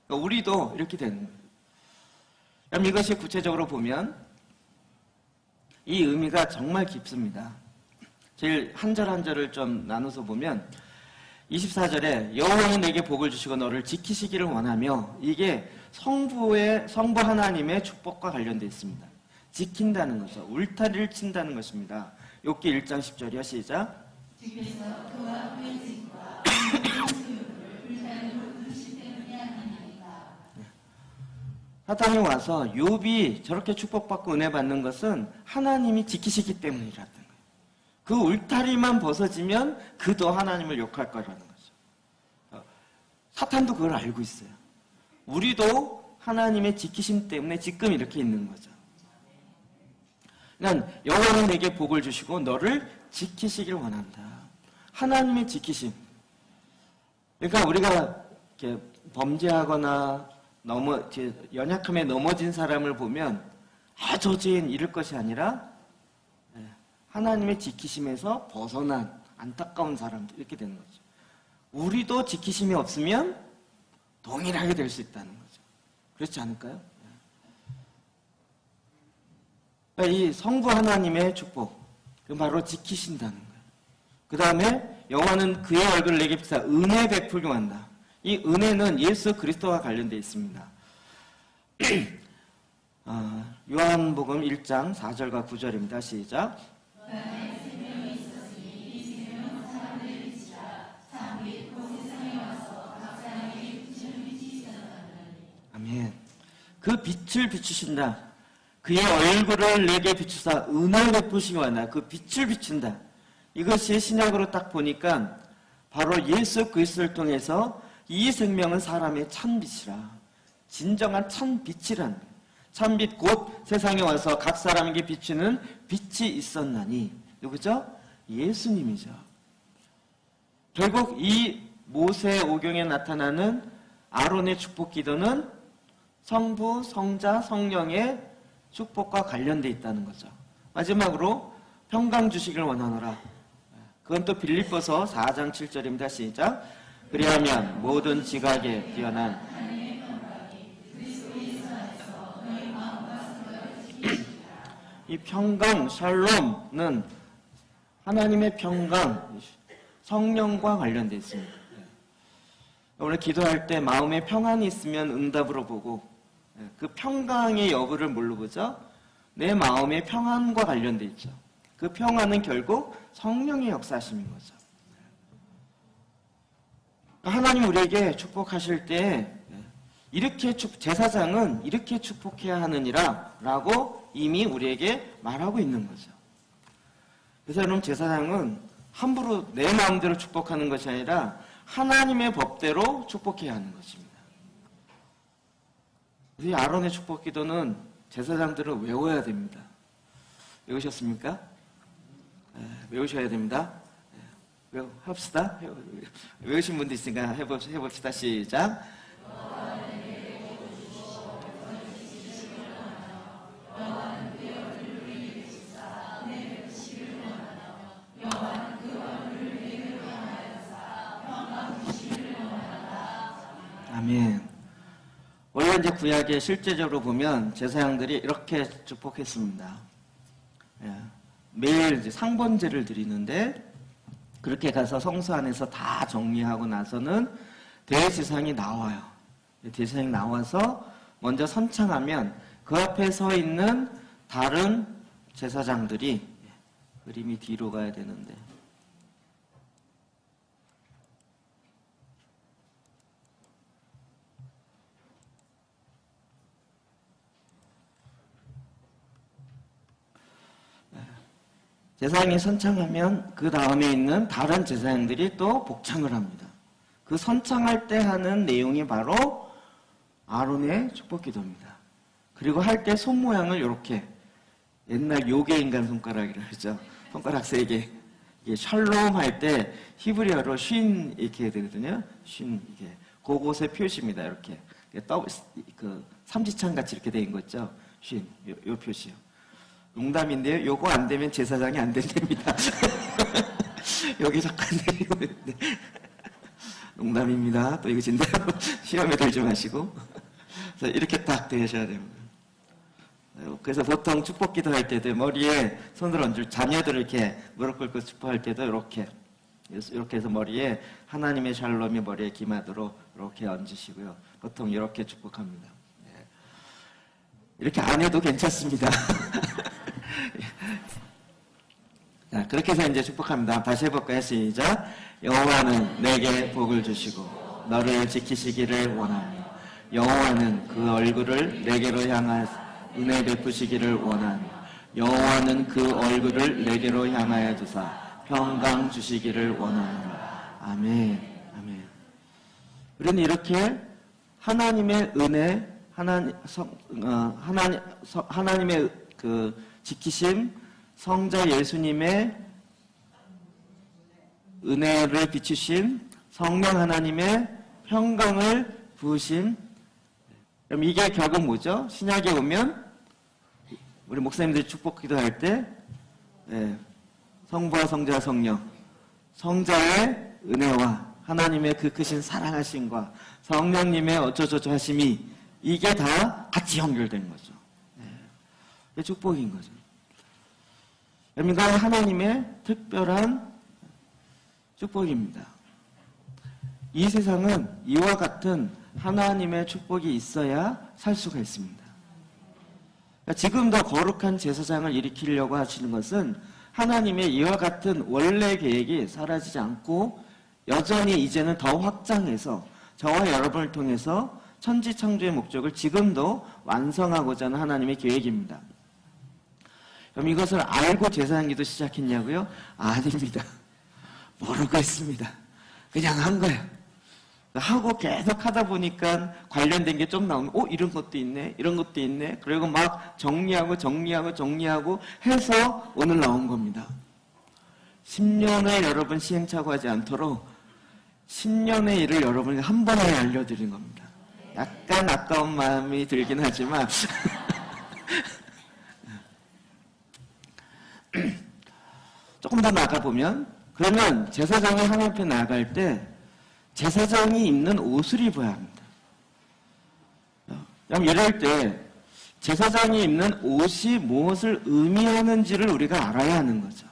그러니까 우리도 이렇게 되는 거예요. 그럼 이것이 구체적으로 보면 이 의미가 정말 깊습니다. 제일 한 절 한 절을 좀 나눠서 보면 24절에 여호와는 내게 복을 주시고 너를 지키시기를 원하며 이게 성부 하나님의 축복과 관련되어 있습니다. 지킨다는 거죠. 울타리를 친다는 것입니다. 욥기 1장 10절이요. 시작. 주께서 그와 그의 집과 울타리로 두신 때문이 아니니까. 사탄이 와서 욥이 저렇게 축복받고 은혜 받는 것은 하나님이 지키시기 때문이라는 거예요. 그 울타리만 벗어지면 그도 하나님을 욕할 거라는 거죠. 사탄도 그걸 알고 있어요. 우리도 하나님의 지키심 때문에 지금 이렇게 있는 거죠. 그러니까 여호와는 내게 복을 주시고 너를 지키시길 원한다. 하나님의 지키심. 그러니까 우리가 이렇게 범죄하거나 연약함에 넘어진 사람을 보면 저 죄인 이럴 것이 아니라 하나님의 지키심에서 벗어난 안타까운 사람들 이렇게 되는 거죠. 우리도 지키심이 없으면 동일하게 될 수 있다는 거죠. 그렇지 않을까요? 그러니까 이 성부 하나님의 축복, 그 바로 지키신다는 거예요. 그 다음에 여호와는 그의 얼굴을 내게 비사 은혜 베풀기 원한다. 이 은혜는 예수 그리스도와 관련되어 있습니다. 요한복음 1장 4절과 9절입니다. 시작. 아멘. 그 빛을 비추신다. 그의 얼굴을 내게 비추사 은혜를 베푸시기 원한다. 그 빛을 비춘다. 이것이 신약으로 딱 보니까 바로 예수 그리스도를 통해서 이 생명은 사람의 찬빛이라. 진정한 찬빛이란 거예요. 찬빛 곧 세상에 와서 각 사람에게 비추는 빛이 있었나니 누구죠? 예수님이죠. 결국 이 모세 오경에 나타나는 아론의 축복 기도는 성부, 성자, 성령의 축복과 관련돼 있다는 거죠. 마지막으로 평강 주시길 원하노라. 그건 또 빌립보서 4장 7절입니다. 시작. 그리하면 모든 지각에 뛰어난 이 평강, 샬롬은 하나님의 평강, 성령과 관련되어 있습니다. 오늘 기도할 때 마음에 평안이 있으면 응답으로 보고 그 평강의 여부를 뭘로 보죠? 내 마음의 평안과 관련되어 있죠. 그 평안은 결국 성령의 역사심인 거죠. 하나님 우리에게 축복하실 때 이렇게 제사장은 이렇게 축복해야 하느니라 라고 이미 우리에게 말하고 있는 거죠. 그래서 여러분 제사장은 함부로 내 마음대로 축복하는 것이 아니라 하나님의 법대로 축복해야 하는 것입니다. 그래서 이 아론의 축복 기도는 제사장들은 외워야 됩니다. 외우셨습니까? 외우셔야 됩니다. 합시다. 외우신 분도 있으니까 해봅시다. 시작. 아멘. 원래 이제 구약에 실제적으로 보면 제사장들이 이렇게 축복했습니다. 매일 이제 상번제를 드리는데 그렇게 가서 성소 안에서 다 정리하고 나서는 대제사장이 나와요. 대제사장이 나와서 먼저 선창하면 그 앞에 서 있는 다른 제사장들이 그림이 뒤로 가야 되는데 제사장이 선창하면 그 다음에 있는 다른 제사장들이 또 복창을 합니다. 그 선창할 때 하는 내용이 바로 아론의 축복 기도입니다. 그리고 할 때 손 모양을 이렇게 옛날 요괴 인간 손가락이라고 하죠. 손가락 3개. 이게 샬롬 할 때 히브리어로 쉰 이렇게 해야 되거든요. 쉰 이게 그곳의 표시입니다. 이렇게 그 삼지창 같이 이렇게 된 거 있죠. 쉰 요 표시요. 농담인데요. 요거 안 되면 제사장이 안 된답니다. 여기 잠깐 내리고 있는데. 농담입니다. 또 이거 진짜로 시험에 들지 마시고. 그래서 이렇게 딱 되셔야 됩니다. 그래서 보통 축복 기도할 때도 머리에 손을 얹을 자녀들을 이렇게 무릎 꿇고 축복할 때도 이렇게 해서 머리에 하나님의 샬롬이 머리에 기마도록 이렇게 얹으시고요. 보통 이렇게 축복합니다. 이렇게 안 해도 괜찮습니다. 자, 그렇게 해서 이제 축복합니다. 다시 해볼까요? 시작. 여호와는 내게 복을 주시고 너를 지키시기를 원하며 여호와는 그 얼굴을 내게로 향하여 은혜 베푸시기를 원하며 여호와는 그 얼굴을 내게로 향하여 주사 평강 주시기를 원하며 아멘. 아멘. 우리는 이렇게 하나님의 은혜, 하나님의 그 지키심, 성자 예수님의 은혜를 비추심, 성령 하나님의 평강을 부으심. 그럼 이게 결국 뭐죠? 신약에 오면 우리 목사님들이 축복 기도할 때 성부와 성자와 성령, 성자의 은혜와 하나님의 그 크신 사랑하심과 성령님의 어쩌저쩌 하심이 이게 다 같이 연결된 거죠. 이게 축복인 거죠. 이건 하나님의 특별한 축복입니다. 이 세상은 이와 같은 하나님의 축복이 있어야 살 수가 있습니다. 지금 더 거룩한 제사장을 일으키려고 하시는 것은 하나님의 이와 같은 원래 계획이 사라지지 않고 여전히 이제는 더 확장해서 저와 여러분을 통해서 천지창조의 목적을 지금도 완성하고자 하는 하나님의 계획입니다. 그럼 이것을 알고 제사장기도 시작했냐고요? 아닙니다. 모르고 했습니다. 그냥 한 거예요. 하고 계속 하다 보니까 관련된 게 좀 나오면 이런 것도 있네, 이런 것도 있네. 그리고 막 정리하고 해서 오늘 나온 겁니다. 10년의 여러분 시행착오하지 않도록 10년의 일을 여러분에게 한 번에 알려드린 겁니다. 약간 아까운 마음이 들긴 하지만 조금 더 나가보면, 그러면 제사장이 하나님 앞에 나아갈 때 제사장이 입는 옷을 입어야 합니다. 이럴 때 제사장이 입는 옷이 무엇을 의미하는지를 우리가 알아야 하는 거죠.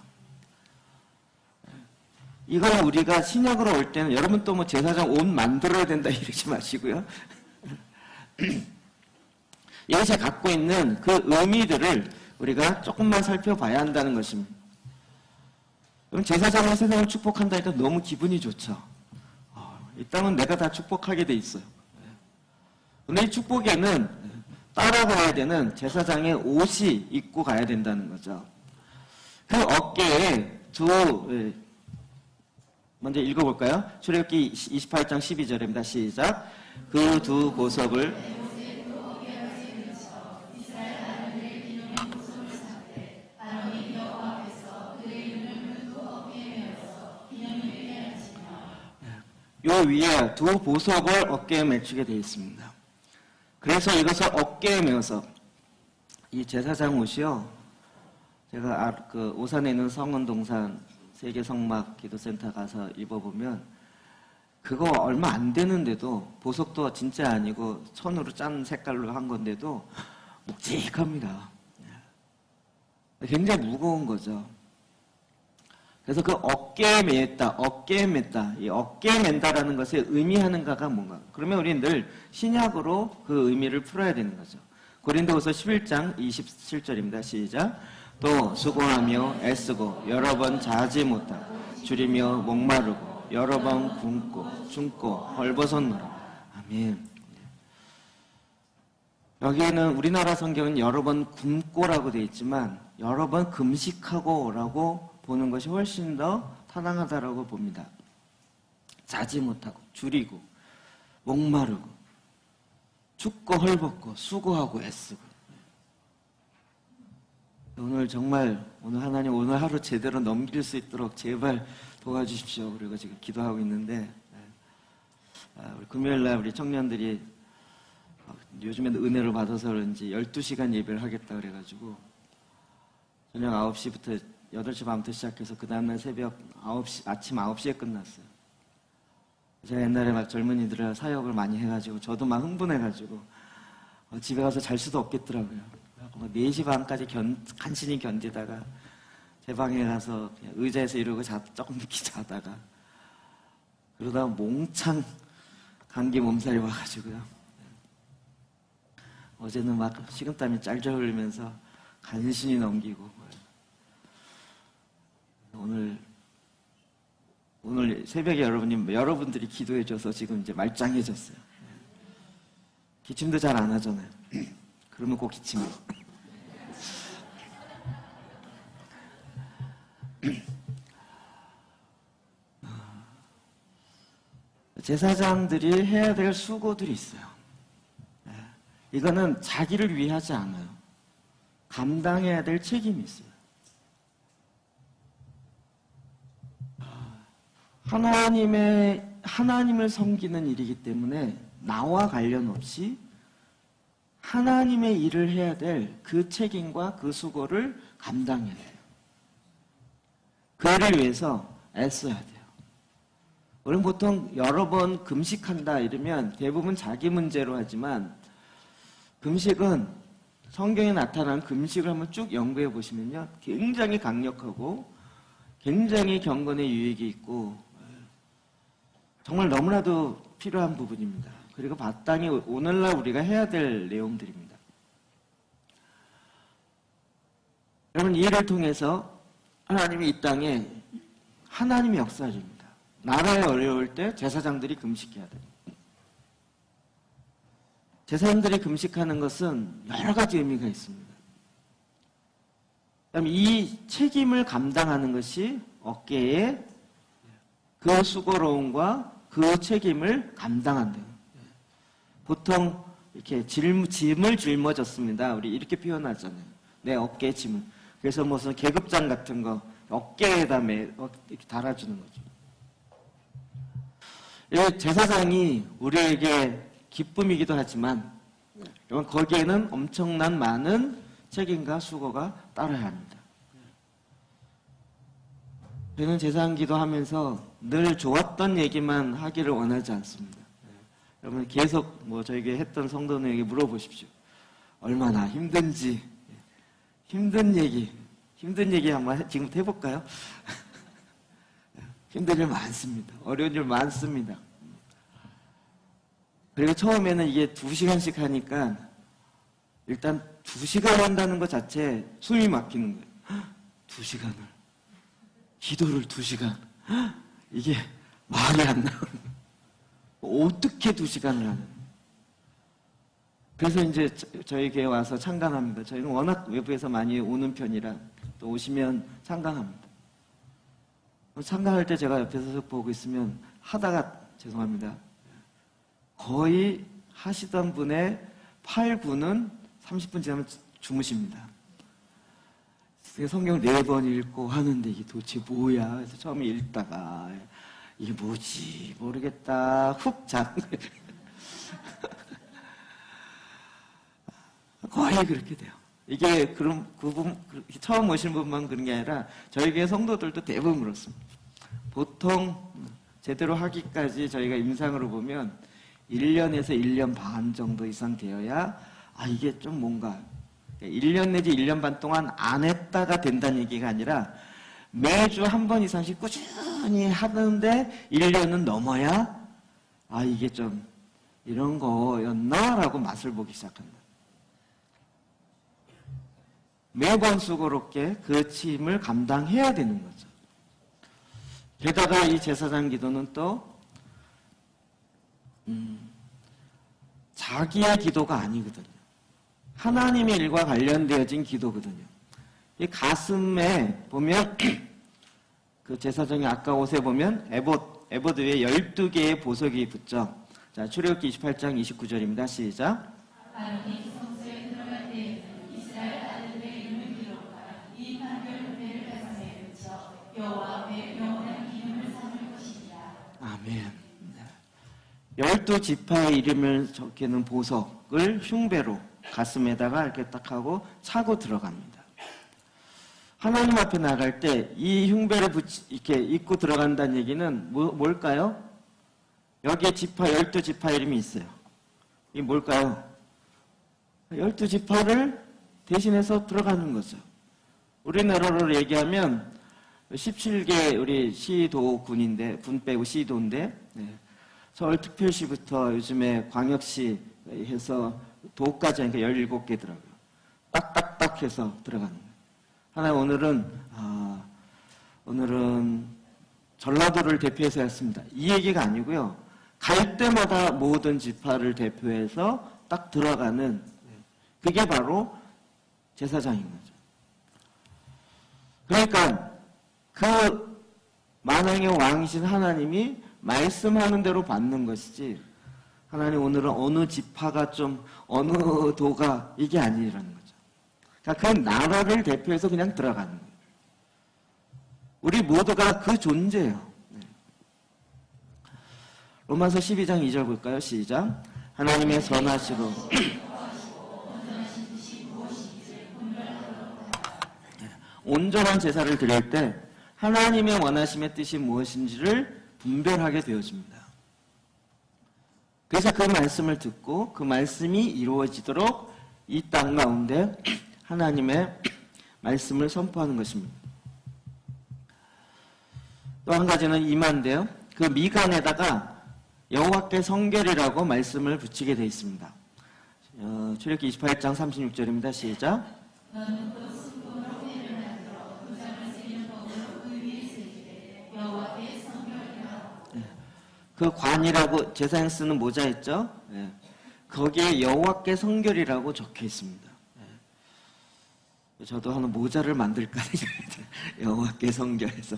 이건 우리가 신약으로 올 때는 여러분 또 뭐 제사장 옷 만들어야 된다 이러지 마시고요. 이것이 갖고 있는 그 의미들을 우리가 조금만 살펴봐야 한다는 것입니다. 그럼 제사장은 세상을 축복한다니까 너무 기분이 좋죠. 이 땅은 내가 다 축복하게 돼 있어요. 근데 이 축복에는 따라가야 되는 제사장의 옷이 입고 가야 된다는 거죠. 그 어깨에 먼저 읽어볼까요? 출애굽기 28장 12절입니다. 시작. 그 두 보석을 요 위에 두 보석을 어깨에 매치게 되어 있습니다. 그래서 이것을 어깨에 메어서 이 제사장 옷이요. 제가 그 오산에 있는 성원동산 세계 성막 기도센터 가서 입어보면 그거 얼마 안 되는데도 보석도 진짜 아니고 손으로 짠 색깔로 한 건데도 묵직합니다. 굉장히 무거운 거죠. 그래서 그 어깨에 맸다. 이 어깨에 맨다라는 것에 의미하는가가 뭔가. 그러면 우리는 늘 신약으로 그 의미를 풀어야 되는 거죠. 고린도후서 11장 27절입니다. 시작. 또 수고하며 애쓰고 여러 번 자지 못하고 줄이며 목마르고 여러 번 굶고 춤고 헐벗었노라. 아멘. 여기에는 우리나라 성경은 여러 번 굶고라고 되어 있지만 여러 번 금식하고라고 보는 것이 훨씬 더 타당하다라고 봅니다. 자지 못하고 줄이고 목마르고 춥고 헐벗고 수고하고 애쓰고. 오늘 하나님 오늘 하루 제대로 넘길 수 있도록 제발 도와주십시오. 그리고 지금 기도하고 있는데 우리 금요일날 우리 청년들이 요즘에는 은혜를 받아서 그런지 12시간 예배를 하겠다 그래가지고 저녁 9시부터 8시 반부터 시작해서 그 다음날 새벽 9시, 아침 9시에 끝났어요. 제가 옛날에 막 젊은이들이랑 사역을 많이 해가지고 저도 막 흥분해가지고 집에 가서 잘 수도 없겠더라고요. 4시 반까지 간신히 견디다가 제 방에 가서 그냥 의자에서 이러고 조금 늦게 자다가 그러다가 몽창 감기 몸살이 와가지고요. 어제는 막 식은땀이 짤짤 흘리면서 간신히 넘기고 오늘 새벽에 여러분들이 기도해줘서 지금 이제 말짱해졌어요. 기침도 잘 안 하잖아요. 그러면 꼭 기침해요. 제사장들이 해야 될 수고들이 있어요. 이거는 자기를 위하지 않아요. 감당해야 될 책임이 있어요. 하나님을 섬기는 일이기 때문에 나와 관련 없이 하나님의 일을 해야 될 그 책임과 그 수고를 감당해야 돼요. 그를 위해서 애써야 돼요. 우리는 보통 여러 번 금식한다 이러면 대부분 자기 문제로 하지만 금식은 성경에 나타난 금식을 한번 쭉 연구해 보시면요. 굉장히 강력하고 굉장히 경건의 유익이 있고 정말 너무나도 필요한 부분입니다. 그리고 마땅히 오늘날 우리가 해야 될 내용들입니다. 여러분 이 일을 통해서 하나님이 이 땅에 하나님의 역사입니다. 나라에 어려울 때 제사장들이 금식해야 됩니다. 제사장들이 금식하는 것은 여러 가지 의미가 있습니다. 그다음에 이 책임을 감당하는 것이 어깨에 그 수고로움과 그 책임을 감당한대요. 보통 이렇게 짐을 짊어졌습니다. 우리 이렇게 표현하잖아요. 내 어깨에 짐을. 그래서 무슨 계급장 같은 거 어깨에다 이렇게 달아주는 거죠. 제사장이 우리에게 기쁨이기도 하지만 거기에는 엄청난 많은 책임과 수고가 따라야 합니다. 저는 제사장 기도하면서 늘 좋았던 얘기만 하기를 원하지 않습니다. 여러분 계속 뭐 저에게 했던 성도들에게 물어보십시오. 얼마나 힘든지. 힘든 얘기 한번 지금부터 해볼까요? 힘든 일 많습니다. 어려운 일 많습니다. 그리고 처음에는 이게 2시간씩 하니까 일단 2시간 한다는 것 자체에 숨이 막히는 거예요. 2시간을. 기도를 2시간. 이게 말이 안 나오는 거예요. 어떻게 2시간을 하는 거예요? 그래서 이제 저희 교회 와서 참관합니다. 저희는 워낙 외부에서 많이 오는 편이라 또 오시면 참관합니다. 참관할 때 제가 옆에서 보고 있으면 하다가 죄송합니다. 거의 하시던 분의 8, 9는 30분 지나면 주무십니다. 성경 4번 읽고 하는데 이게 도대체 뭐야? 그래서 처음에 읽다가 이게 뭐지? 모르겠다. 훅 자. 거의 그렇게 돼요. 이게 처음 오신 분만 그런 게 아니라 저희 교회 성도들도 대부분 그렇습니다. 보통 제대로 하기까지 저희가 임상으로 보면 1년에서 1년 반 정도 이상 되어야 이게 좀 뭔가 1년 내지 1년 반 동안 안 했다가 된다는 얘기가 아니라 매주 한 번 이상씩 꾸준히 하는데 1년은 넘어야 이게 좀 이런 거였나? 라고 맛을 보기 시작한다. 매번 수고롭게 그 책임을 감당해야 되는 거죠. 게다가 이 제사장 기도는 또 자기의 기도가 아니거든요. 하나님의 일과 관련되어진 기도거든요. 이 가슴에 보면 그 제사장이 아까 옷에 보면 에봇 위에 12개의 보석이 붙죠. 자, 출애굽기 28장 29절입니다. 시작. 아론이 성소에 들어갈 때 이스라엘 아들들의 이름을 기록하라. 이 판결 문패를 가슴에 붙여 여호와 앞에 영원한 기념을 삼을 것이니라. 아멘. 12지파의 이름을 적히는 보석을 흉배로 가슴에다가 이렇게 딱 하고 차고 들어갑니다. 하나님 앞에 나갈 때 이 흉배를 이렇게 입고 들어간다는 얘기는 뭘까요? 여기에 12지파 이름이 있어요. 이게 뭘까요? 12지파를 대신해서 들어가는 거죠. 우리나라로 얘기하면 17개 우리 시도군인데, 군 빼고 시도인데, 서울특별시부터 요즘에 광역시 해서 도까지 하니까 17개더라고요. 딱딱딱 해서 들어가는 거예요. 하나 오늘은 전라도를 대표해서 했습니다. 이 얘기가 아니고요. 갈 때마다 모든 지파를 대표해서 딱 들어가는 그게 바로 제사장인 거죠. 그러니까 그 만왕의 왕이신 하나님이 말씀하는 대로 받는 것이지 하나님 오늘은 어느 지파가 좀 어느 도가 이게 아니라는 거죠. 그러니까 그 나라를 대표해서 그냥 들어가는 거예요. 우리 모두가 그 존재예요. 로마서 12장 2절 볼까요? 시작. 하나님의 선하시로 온전한 제사를 드릴 때 하나님의 원하심의 뜻이 무엇인지를 분별하게 되어집니다. 그래서 그 말씀을 듣고 그 말씀이 이루어지도록 이 땅 가운데 하나님의 말씀을 선포하는 것입니다. 또 한 가지는 임한데요. 그 미간에다가 여호와께 성결이라고 말씀을 붙이게 되어 있습니다. 출애굽기 28장 36절입니다. 시작. 너는 또 순금으로 회를 만들어 도장을 쓰는 법으로 그 위에 쓰기를 여호와께 성결이라. 그 관이라고 제사장 쓰는 모자 있죠? 거기에 여호와께 성결이라고 적혀 있습니다. 저도 하나 모자를 만들까 여호와께 성결해서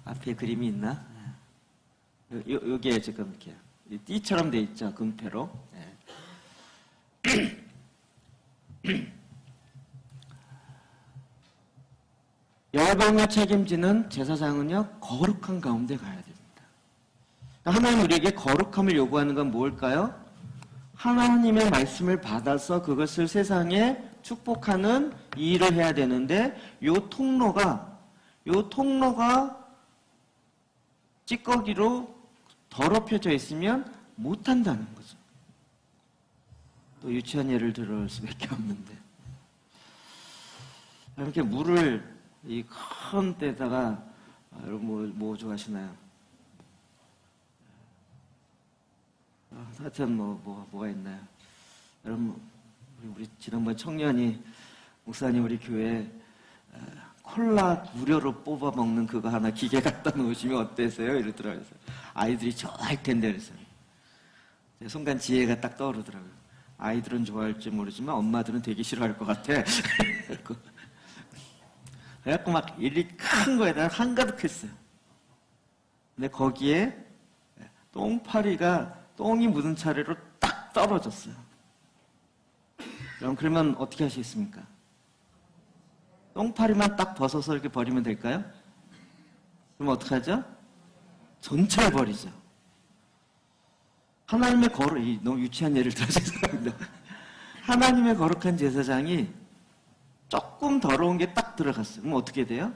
앞에 그림이 있나? 여기에 지금 이렇게 띠처럼 돼 있죠, 금패로. 열방을 책임지는 제사장은요 거룩한 가운데 가야 됩니다. 하나님 우리에게 거룩함을 요구하는 건 뭘까요? 하나님의 말씀을 받아서 그것을 세상에 축복하는 이 일을 해야 되는데 요 통로가 찌꺼기로 더럽혀져 있으면 못한다는 거죠. 또 유치한 예를 들을 수밖에 없는데 이렇게 물을 이 큰 데다가 여러분 뭐 좋아하시나요? 하여튼 뭐가 있나요? 여러분 우리 지난번 청년이 목사님 우리 교회에 콜라 무료로 뽑아 먹는 그거 하나 기계 갖다 놓으시면 어때서요? 이러더라고요. 아이들이 좋아할 텐데 그래서 순간 지혜가 딱 떠오르더라고요. 아이들은 좋아할지 모르지만 엄마들은 되게 싫어할 것 같아. 그래갖고 막 일이 큰 거에다가 한가득했어요. 근데 거기에 똥이 묻은 차례로 딱 떨어졌어요. 그러면 어떻게 하시겠습니까? 똥파리만 딱 벗어서 이렇게 버리면 될까요? 그럼 어떡하죠? 전체를 버리죠. 하나님의 너무 유치한 예를 들어서 죄송합니다. 하나님의 거룩한 제사장이 조금 더러운 게 딱 들어갔어요. 그럼 어떻게 돼요?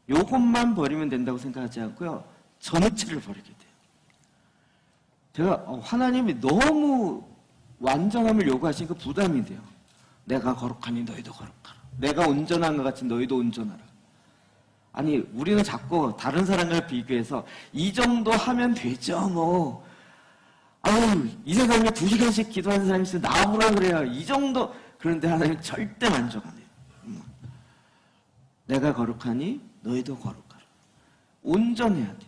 요것만 버리면 된다고 생각하지 않고요. 전체를 버리게 돼요. 제가 하나님이 너무 완전함을 요구하시니까 부담이 돼요. 내가 거룩하니 너희도 거룩하라. 내가 온전한 것 같이 너희도 온전하라. 아니 우리는 자꾸 다른 사람과 비교해서 이 정도 하면 되죠 뭐. 아유 이 세상에 2시간씩 기도하는 사람이 있으면 나오라 그래요. 이 정도. 그런데 하나님 절대 만족 안 해요. 내가 거룩하니 너희도 거룩하라. 온전해야 돼.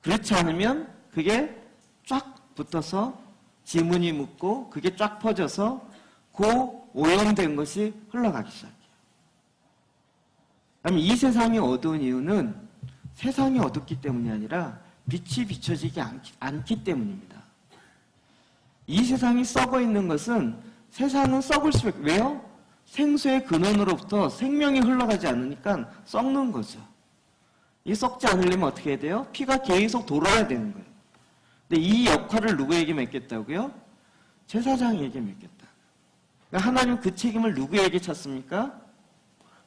그렇지 않으면 그게 쫙 붙어서 지문이 묻고 그게 쫙 퍼져서 그 오염된 것이 흘러가기 시작해요. 그럼 이 세상이 어두운 이유는 세상이 어둡기 때문이 아니라 빛이 비춰지지 않기 때문입니다. 이 세상이 썩어 있는 것은 세상은 썩을 수밖에. 왜요? 생수의 근원으로부터 생명이 흘러가지 않으니까 썩는 거죠. 이 썩지 않으려면 어떻게 해야 돼요? 피가 계속 돌아야 되는 거예요. 근데 이 역할을 누구에게 맡겼다고요? 제사장에게 맡겼다. 그러니까 하나님 그 책임을 누구에게 쳤습니까?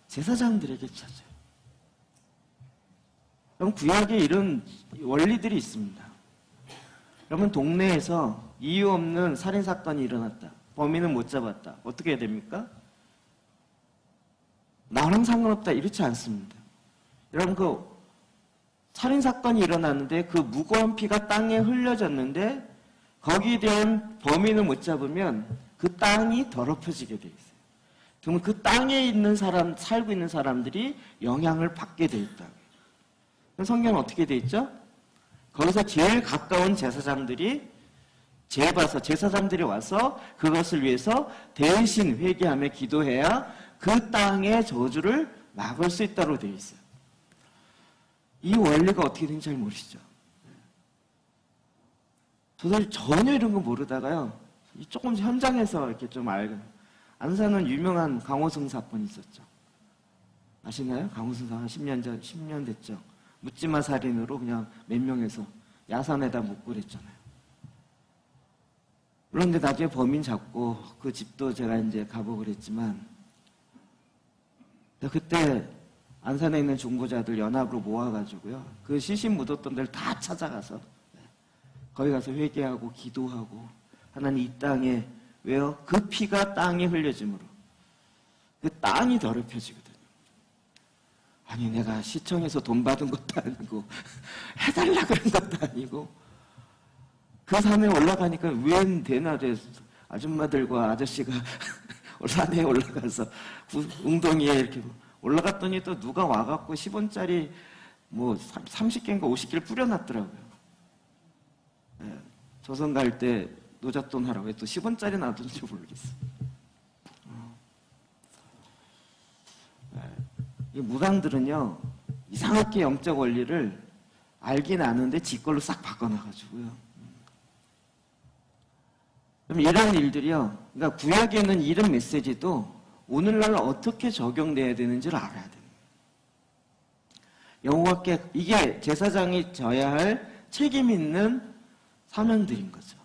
제사장들에게 쳤어요. 그럼 구약에 이런 원리들이 있습니다. 그러면 동네에서 이유 없는 살인사건이 일어났다. 범인은 못 잡았다. 어떻게 해야 됩니까? 나랑 상관없다. 이렇지 않습니다. 여러분 그 살인사건이 일어났는데 그 무고한 피가 땅에 흘려졌는데 거기에 대한 범인을 못 잡으면 그 땅이 더럽혀지게 돼 있어요. 그러면 그 땅에 있는 살고 있는 사람들이 영향을 받게 돼 있다고요. 성경은 어떻게 돼 있죠? 거기서 제일 가까운 제사장들이 제사장들이 와서 그것을 위해서 대신 회개하며 기도해야 그 땅의 저주를 막을 수 있다고 되어 있어요. 이 원리가 어떻게 되는지 잘 모르시죠? 저도 전혀 이런 거 모르다가요. 조금 현장에서 이렇게 좀 알고. 안산은 유명한 강호승 사건이 있었죠. 아시나요? 강호승 사건 10년 됐죠. 묻지마 살인으로 그냥 몇 명에서 야산에다 묻고 그랬잖아요. 그런데 나중에 범인 잡고 그 집도 제가 이제 가보고 그랬지만 그때 안산에 있는 중보자들 연합으로 모아가지고요. 그 시신 묻었던 데를 다 찾아가서 거기 가서 회개하고 기도하고 하나님 이 땅에 왜요? 그 피가 땅에 흘려짐으로 그 땅이 더럽혀지거든요. 아니 내가 시청에서 돈 받은 것도 아니고 해달라 그런 것도 아니고 그 산에 올라가니까 웬 대낮에 아줌마들과 아저씨가 산에 올라가서 웅덩이에 이렇게 올라갔더니 또 누가 와갖고 10원짜리 뭐 30개인가 50개를 뿌려놨더라고요. 네, 조선 갈 때 노잣돈 하라고 또 10원짜리 놔둔지 모르겠어요. 이 무당들은요 이상하게 영적 원리를 알긴 아는데 지 걸로 싹 바꿔놔가지고요. 그럼 이런 일들이요. 그러니까 구약에는 이런 메시지도 오늘날 어떻게 적용돼야 되는지를 알아야 됩니다. 여호와께 이게 제사장이 져야 할 책임 있는 사명들인 거죠.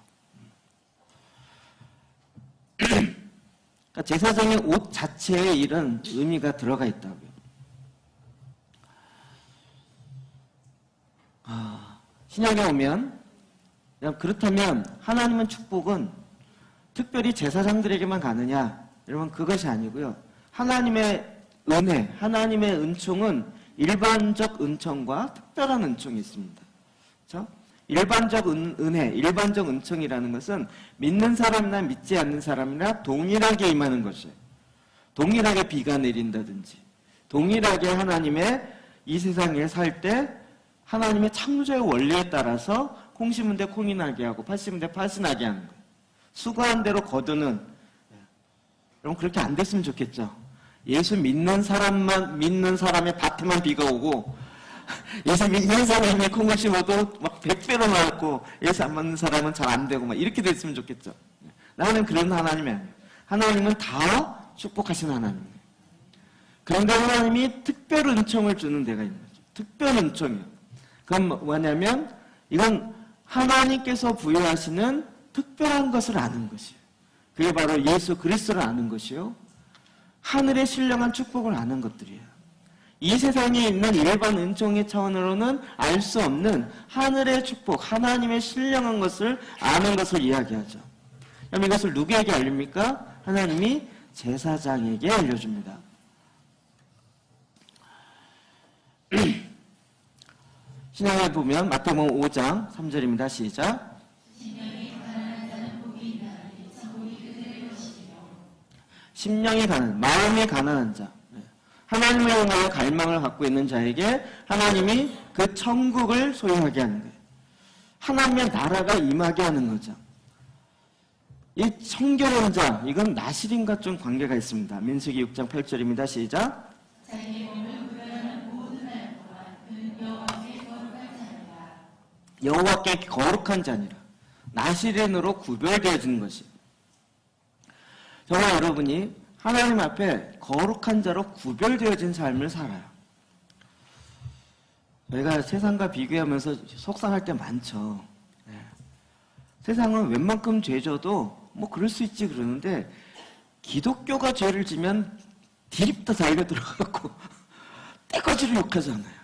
그러니까 그러니까 제사장의 옷 자체에 이런 의미가 들어가 있다고요. 신약에 오면 그렇다면 하나님은 축복은 특별히 제사장들에게만 가느냐? 여러분 그것이 아니고요. 하나님의 은혜, 하나님의 은총은 일반적 은총과 특별한 은총이 있습니다. 그렇죠? 일반적 은혜, 일반적 은총이라는 것은 믿는 사람이나 믿지 않는 사람이나 동일하게 임하는 것이에요. 동일하게 비가 내린다든지 동일하게 하나님의 이 세상에 살 때 하나님의 창조의 원리에 따라서 콩 심은 데 콩이 나게 하고 팥 심은 데 팥이 나게 하는 거예요. 수고한 대로 거두는. 여러분 그렇게 안 됐으면 좋겠죠. 예수 믿는 사람의 밭에만 비가 오고 예수 믿는 사람이 콩을 심어도 막 100배로 나왔고 예수 안 믿는 사람은 잘 안 되고 막 이렇게 됐으면 좋겠죠. 나는 그런 하나님이 아니에요. 하나님은 다 축복하신 하나님이에요. 그런데 하나님이 특별 은총을 주는 데가 있는 거죠. 특별 은총이에요. 그건 뭐냐면 이건 하나님께서 부여하시는 특별한 것을 아는 것이에요. 그게 바로 예수 그리스도를 아는 것이요. 하늘의 신령한 축복을 아는 것들이에요. 이 세상에 있는 일반 은총의 차원으로는 알 수 없는 하늘의 축복, 하나님의 신령한 것을 아는 것을 이야기하죠. 그럼 이것을 누구에게 알립니까? 하나님이 제사장에게 알려줍니다. 신약에 보면 마태복음 5장 3절입니다. 시작. 심령이 가난한, 마음이 가난한 자, 하나님을 향하여 갈망을 갖고 있는 자에게 하나님이 그 천국을 소유하게 하는 거예요. 하나님의 나라가 임하게 하는 거죠. 이 청결한 자, 이건 나실인과 좀 관계가 있습니다. 민수기 6장 8절입니다. 시작. 여호와께 거룩한 자니라. 나실인으로 구별되어지는 것이에요. 저와 여러분이 하나님 앞에 거룩한 자로 구별되어진 삶을 살아요. 저희가 세상과 비교하면서 속상할 때 많죠. 네. 세상은 웬만큼 죄 져도 뭐 그럴 수 있지 그러는데 기독교가 죄를 지면 디립다 달려 들어가고 떼거지로 욕하잖아요.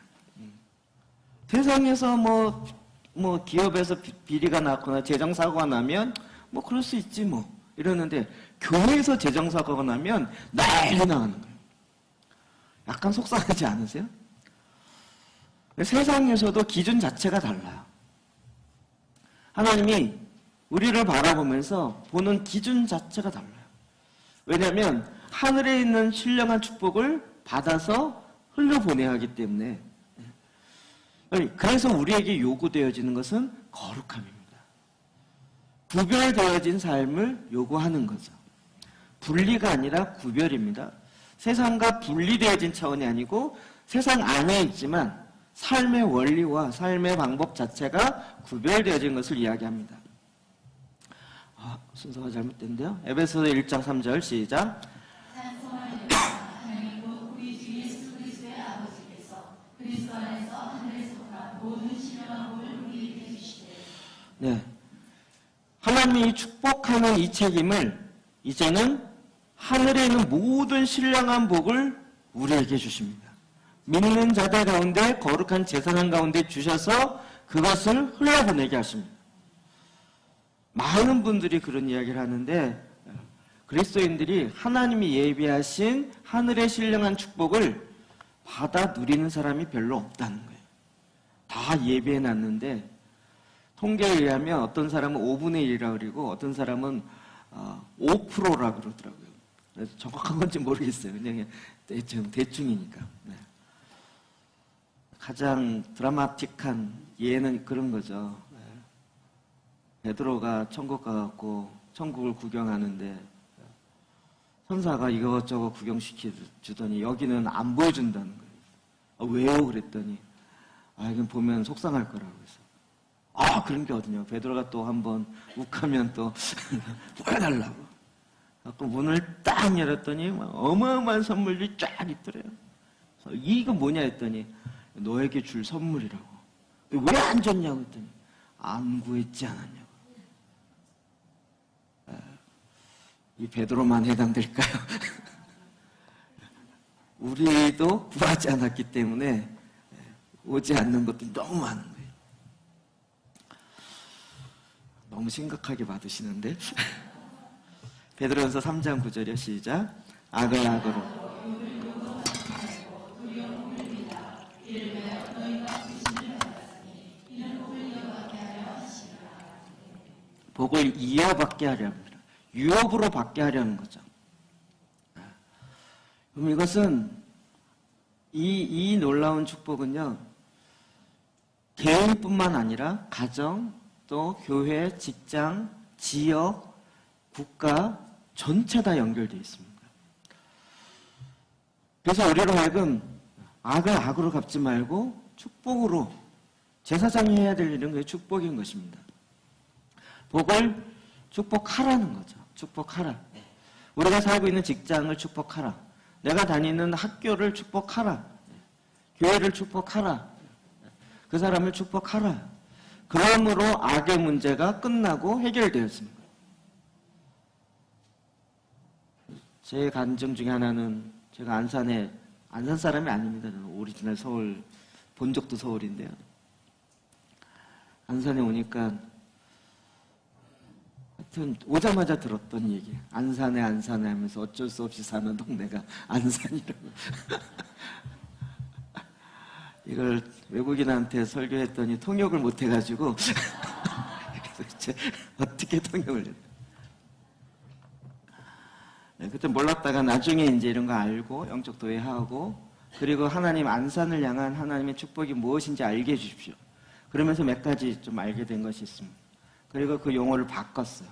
세상에서 뭐 기업에서 비리가 났거나 재정사고가 나면 뭐 그럴 수 있지 뭐 이러는데 교회에서 재정사고가 나면 난리 나는 거예요. 약간 속상하지 않으세요? 세상에서도 기준 자체가 달라요. 하나님이 우리를 바라보면서 보는 기준 자체가 달라요. 왜냐하면 하늘에 있는 신령한 축복을 받아서 흘려보내야 하기 때문에. 그래서 우리에게 요구되어지는 것은 거룩함입니다. 구별되어진 삶을 요구하는 거죠. 분리가 아니라 구별입니다. 세상과 분리되어진 차원이 아니고 세상 안에 있지만 삶의 원리와 삶의 방법 자체가 구별되어진 것을 이야기합니다. 순서가 잘못됐는데요. 에베소서 1장 3절 시작. 네. 하나님이 축복하는 이 책임을 이제는 하늘에 있는 모든 신령한 복을 우리에게 주십니다. 믿는 자들 가운데 거룩한 제사장 가운데 주셔서 그것을 흘려보내게 하십니다. 많은 분들이 그런 이야기를 하는데 그리스도인들이 하나님이 예비하신 하늘의 신령한 축복을 받아 누리는 사람이 별로 없다는 거예요. 다 예비해놨는데 통계에 의하면 어떤 사람은 5분의 1이라고 그러고 어떤 사람은 5%라고 그러더라고요. 그래서 정확한 건지 모르겠어요. 그냥 대충이니까. 네. 가장 드라마틱한 예는 그런 거죠. 베드로가 천국 가갖고 천국을 구경하는데 천사가 이것저것 구경시켜주더니 여기는 안 보여준다는 거예요. 왜요? 그랬더니 이건 보면 속상할 거라고 해서 그런 게 어디냐. 베드로가 또 한번 욱하면 또 보여달라고. 그 문을 딱 열었더니 어마어마한 선물이 쫙 있더래요. 이거 뭐냐 했더니 너에게 줄 선물이라고. 왜 안 줬냐고 했더니 안 구했지 않았냐고. 이 베드로만 해당될까요? 우리도 구하지 않았기 때문에 오지 않는 것들이 너무 많은 거예요. 너무 심각하게 받으시는데. 베드로전서 3장 9절이요. 시작. 악을 악으로 복을 이어받게 하려 합니다. 유업으로 받게 하려는 거죠. 그럼 이것은 이 놀라운 축복은요, 개인뿐만 아니라 가정, 또 교회, 직장, 지역, 국가 전체 다 연결되어 있습니다. 그래서 우리로 하여금 악을 악으로 갚지 말고 축복으로, 제사장이 해야 될 일은 그게 축복인 것입니다. 복을 축복하라는 거죠. 축복하라. 우리가 살고 있는 직장을 축복하라. 내가 다니는 학교를 축복하라. 교회를 축복하라. 그 사람을 축복하라. 그러므로 악의 문제가 끝나고 해결되었습니다. 제 간증 중에 하나는, 제가 안산 사람이 아닙니다. 저는 오리지널 서울, 본적도 서울인데요. 안산에 오니까 하여튼 오자마자 들었던 얘기, 안산에 하면서 어쩔 수 없이 사는 동네가 안산이라고. 이걸 외국인한테 설교했더니 통역을 못 해가지고 도대체 어떻게 통역을 했나. 그때 몰랐다가 나중에 이제 이런 거 알고 영적 도회하고, 그리고 하나님, 안산을 향한 하나님의 축복이 무엇인지 알게 해주십시오. 그러면서 몇 가지 좀 알게 된 것이 있습니다. 그리고 그 용어를 바꿨어요.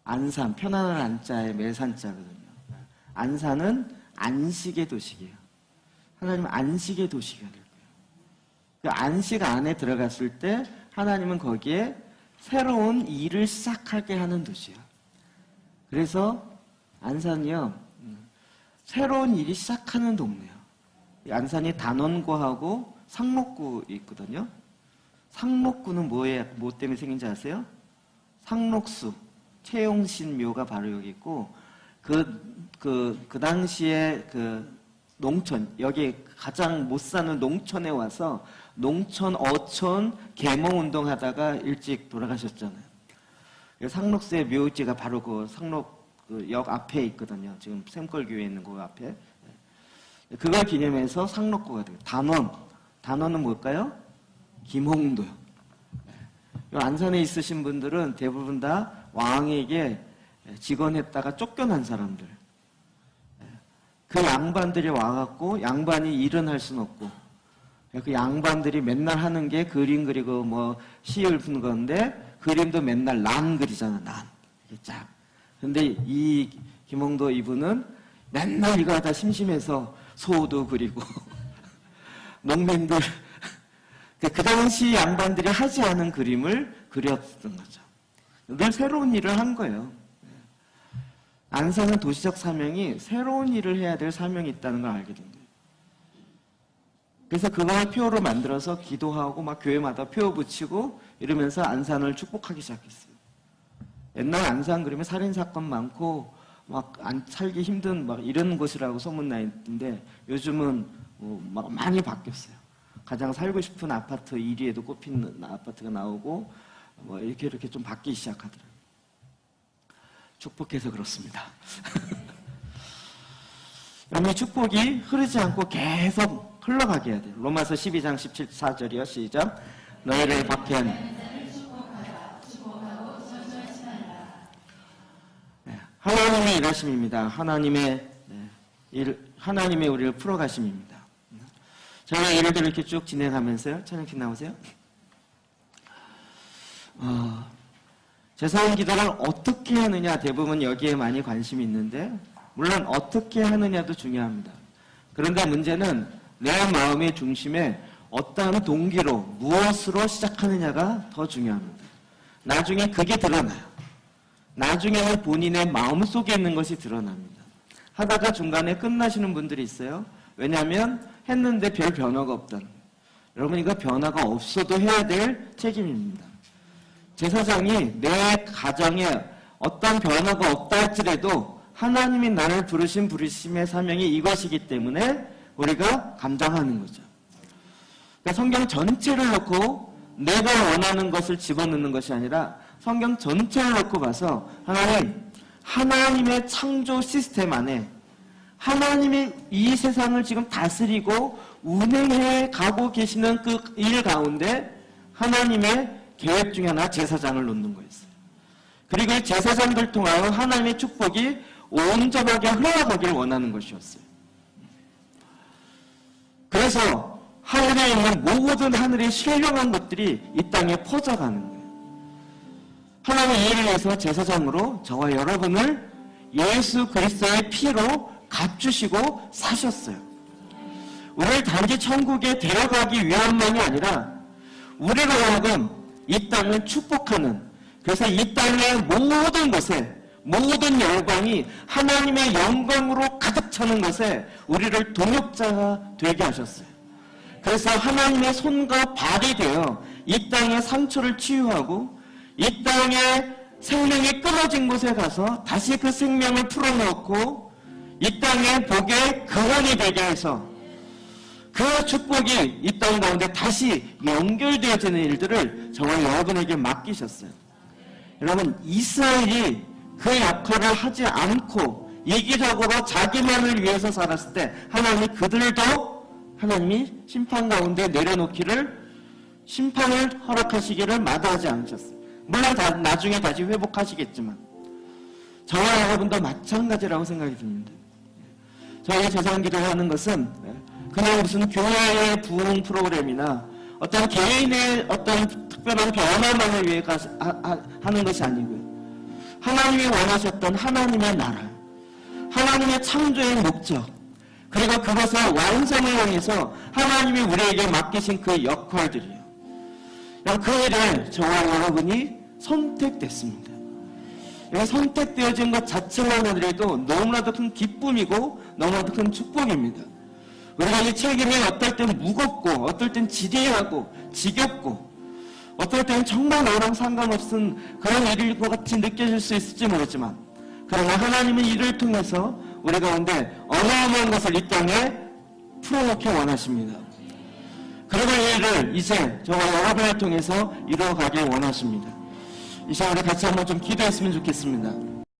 안산, 편안한 안자에 매산자거든요. 안산은 안식의 도시예요. 하나님은 안식의 도시가 될 거예요. 그 안식 안에 들어갔을 때 하나님은 거기에 새로운 일을 시작하게 하는 도시예요. 그래서 안산이요, 새로운 일이 시작하는 동네예요. 안산이 단원구하고 상록구 있거든요. 상록구는 뭐 때문에 생긴지 아세요? 상록수, 채용신 묘가 바로 여기 있고, 그 당시에 그 농촌, 여기 가장 못 사는 농촌에 와서 농촌, 어촌, 계몽운동 하다가 일찍 돌아가셨잖아요. 상록수의 묘지가 바로 그 상록 역 앞에 있거든요. 지금 샘골교회에 있는 그 앞에. 그걸 기념해서 상록구가 돼요. 단원은 뭘까요? 김홍도요. 안산에 있으신 분들은 대부분 다 왕에게 직언했다가 쫓겨난 사람들. 그 양반들이 와갖고, 양반이 일은 할 수는 없고, 그 양반들이 맨날 하는 게 그림 그리고 뭐 시를 푸는 건데, 그림도 맨날 난 그리잖아, 난. 이게 쫙. 근데 이 김홍도 이분은 맨날 이거 하다 심심해서 소도 그리고, 농민들, 그 당시 양반들이 하지 않은 그림을 그렸던 거죠. 늘 새로운 일을 한 거예요. 안산은 도시적 사명이 새로운 일을 해야 될 사명이 있다는 걸 알게 된 거예요. 그래서 그걸 표로 만들어서 기도하고 막 교회마다 표 붙이고 이러면서 안산을 축복하기 시작했어요. 옛날 안산 그러면 살인사건 많고 막 살기 힘든 막 이런 곳이라고 소문나 있는데, 요즘은 막 많이 바뀌었어요. 가장 살고 싶은 아파트 1위에도 꼽히는 아파트가 나오고, 뭐 이렇게 좀 바뀌기 시작하더라고요. 축복해서 그렇습니다. 그럼 이 축복이 흐르지 않고 계속 흘러가게 해야 돼요. 로마서 12장 17절이요. 시작. 너희를 박해한 하나님의 일하심입니다. 하나님의 우리를 풀어가심입니다. 저희가 예를 들어 이렇게 쭉 진행하면서요. 찬양팀 나오세요. 제사원 기도를 어떻게 하느냐, 대부분 여기에 많이 관심이 있는데, 물론 어떻게 하느냐도 중요합니다. 그런데 문제는 내 마음의 중심에 어떠한 동기로, 무엇으로 시작하느냐가 더 중요합니다. 나중에 그게 드러나요. 나중에는 본인의 마음속에 있는 것이 드러납니다. 하다가 중간에 끝나시는 분들이 있어요. 왜냐하면 했는데 별 변화가 없다는 거예요. 여러분, 이거 변화가 없어도 해야 될 책임입니다. 제사장이 내 가정에 어떤 변화가 없다 할지라도 하나님이 나를 부르신 부르심의 사명이 이것이기 때문에 우리가 감당하는 거죠. 그러니까 성경 전체를 놓고 내가 원하는 것을 집어넣는 것이 아니라 성경 전체를 놓고 봐서 하나님의 창조 시스템 안에 하나님이 이 세상을 지금 다스리고 운행해 가고 계시는 그 일 가운데 하나님의 계획 중에 하나 제사장을 놓는 거였어요. 그리고 이 제사장들 통하여 하나님의 축복이 온전하게 흘러가길 원하는 것이었어요. 그래서 하늘에 있는 모든 하늘의 신령한 것들이 이 땅에 퍼져가는 거예요. 하나님은 이를 위해서 제사장으로 저와 여러분을 예수 그리스도의 피로 값주시고 사셨어요. 우리를 단지 천국에 데려가기 위함만이 아니라 우리로 하여금 이 땅을 축복하는, 그래서 이 땅의 모든 것에, 모든 영광이 하나님의 영광으로 가득 차는 것에 우리를 동역자가 되게 하셨어요. 그래서 하나님의 손과 발이 되어 이 땅의 상처를 치유하고 이 땅의 생명이 끊어진 곳에 가서 다시 그 생명을 풀어넣고 이 땅의 복의 근원이 되게 해서 그 축복이 이 땅 가운데 다시 연결되어지는 일들을 저와 여러분에게 맡기셨어요. 여러분, 이스라엘이 그 역할을 하지 않고 이기적으로 자기만을 위해서 살았을 때 하나님이 심판 가운데 내려놓기를, 심판을 허락하시기를 마다하지 않으셨어요. 물론 나중에 다시 회복하시겠지만 저와 여러분도 마찬가지라고 생각이 듭니다. 저희 제사기도를 하는 것은 그냥 무슨 교회의 부흥 프로그램이나 어떤 개인의 어떤 특별한 변화만을 위해 하는 것이 아니고요. 하나님이 원하셨던 하나님의 나라, 하나님의 창조의 목적, 그리고 그것을 완성을 향해서 하나님이 우리에게 맡기신 그 역할들이에요. 그 일을 저와 여러분이 선택됐습니다. 선택되어진 것 자체만 하더라도 너무나도 큰 기쁨이고 너무나도 큰 축복입니다. 우리가 이 책임이 어떨 땐 무겁고 어떨 땐 지리하고 지겹고 어떨 땐 정말 나랑 상관없은 그런 일일 것 같이 느껴질 수 있을지 모르지만, 그러나 하나님은 이를 통해서 우리 가운데 어마어마한 것을 이 땅에 풀어놓기 원하십니다. 그리고 이 일을 이제 저와 여러분을 통해서 이루어가길 원하십니다. 이 시간 우리 같이 한번 좀 기도했으면 좋겠습니다.